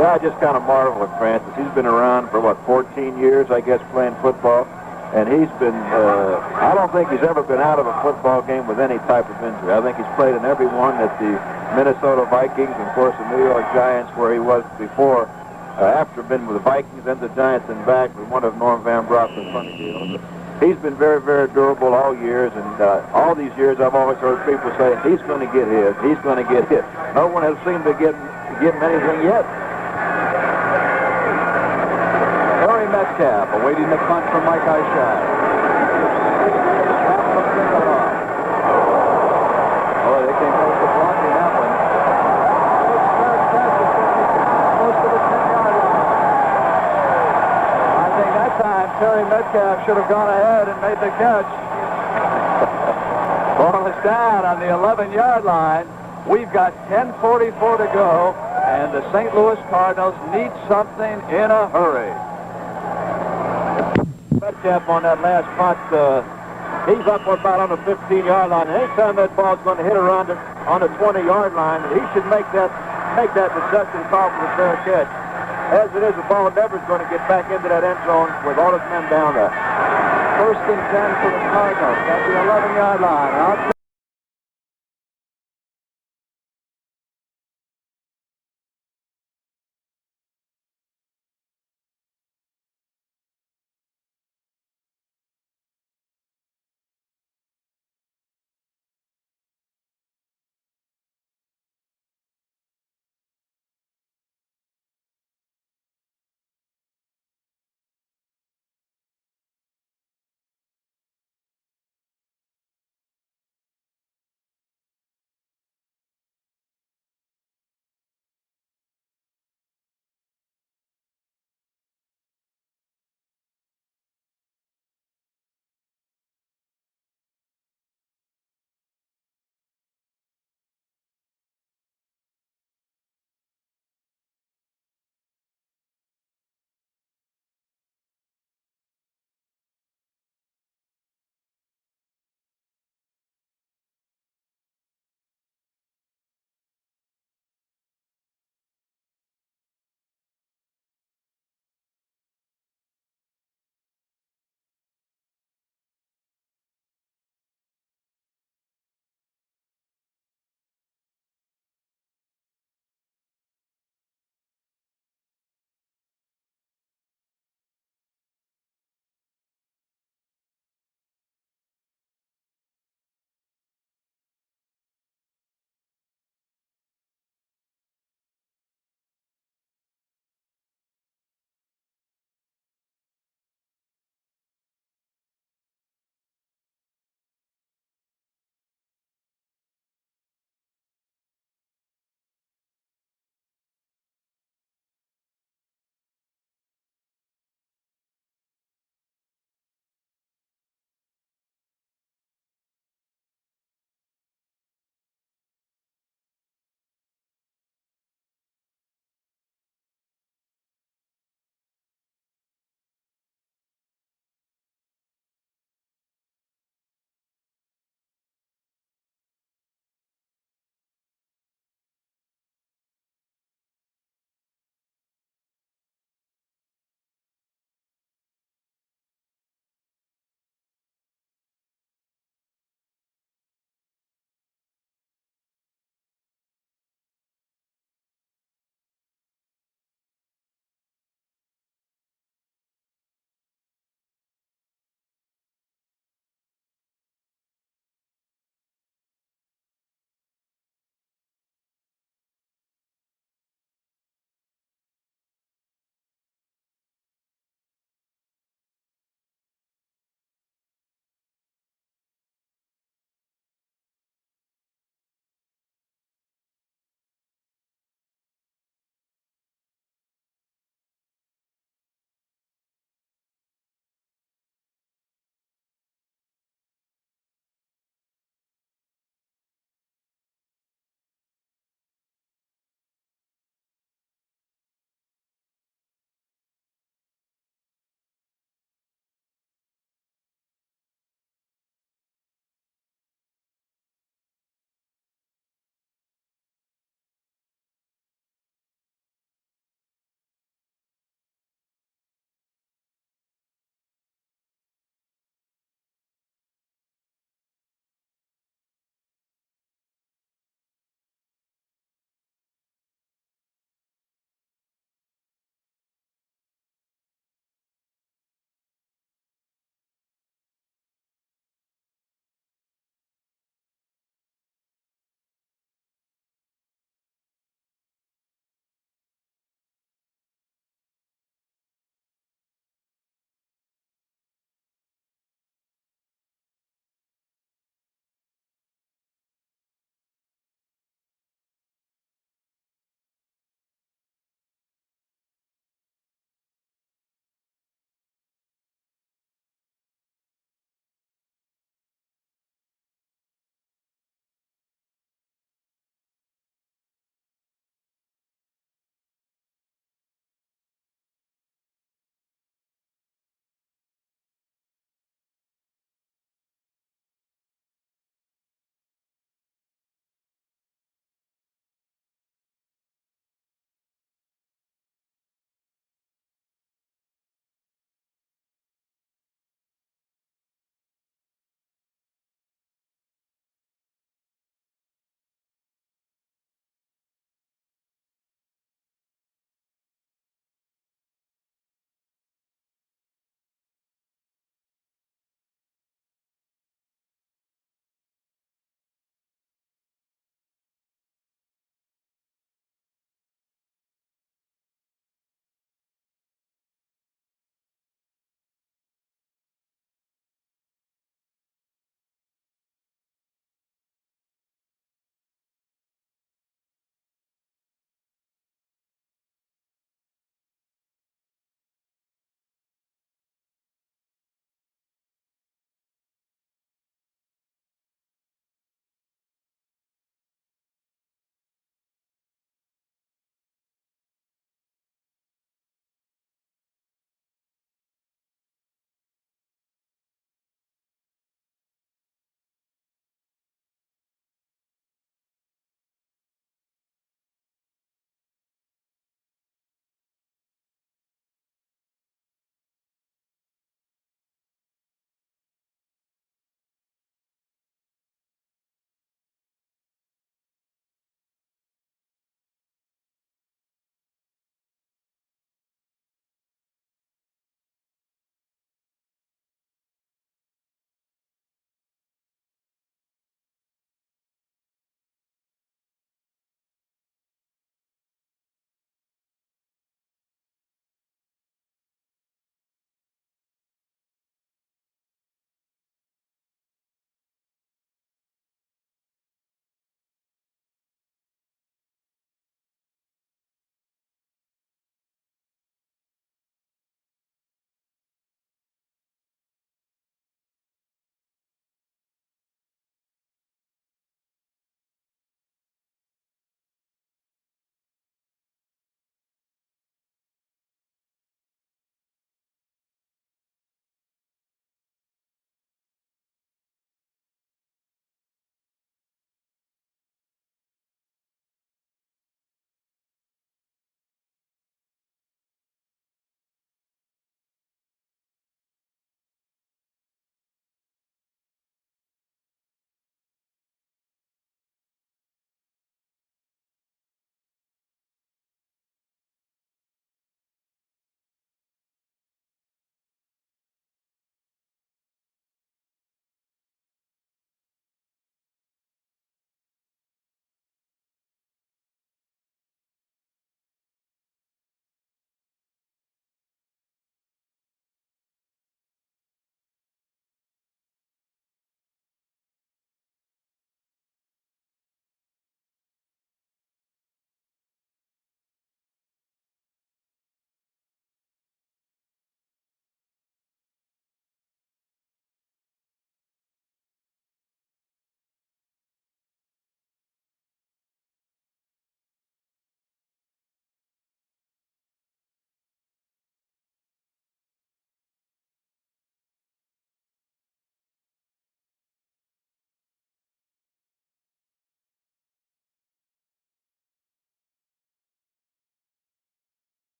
Yeah, I just kind of marvel at Francis. He's been around for, 14 years, I guess, playing football. And he's been, I don't think he's ever been out of a football game with any type of injury. I think he's played in every one at the Minnesota Vikings and, of course, the New York Giants, where he was before, after being with the Vikings and the Giants and back with one of Norm Van Brocken's funny deals. He's been very, very durable all years, and all these years I've always heard people say, he's going to get his, he's going to get hit. No one has seemed to get him anything yet. Metcalf awaiting the punt from Mike Ishad. Oh, they came close to blocking that one. Close to the 10-yard line. I think that time Terry Metcalf should have gone ahead and made the catch. Ball is down on the 11-yard line. We've got 10:44 to go, and the St. Louis Cardinals need something in a hurry. Metcalf on that last punt, he's up about on the 15-yard line. And anytime that ball's going to hit around on the 20-yard line, he should make that reception call for the fair catch. As it is, the ball never is going to get back into that end zone with all his men down there. 1st and 10 for the Cardinals at the 11-yard line.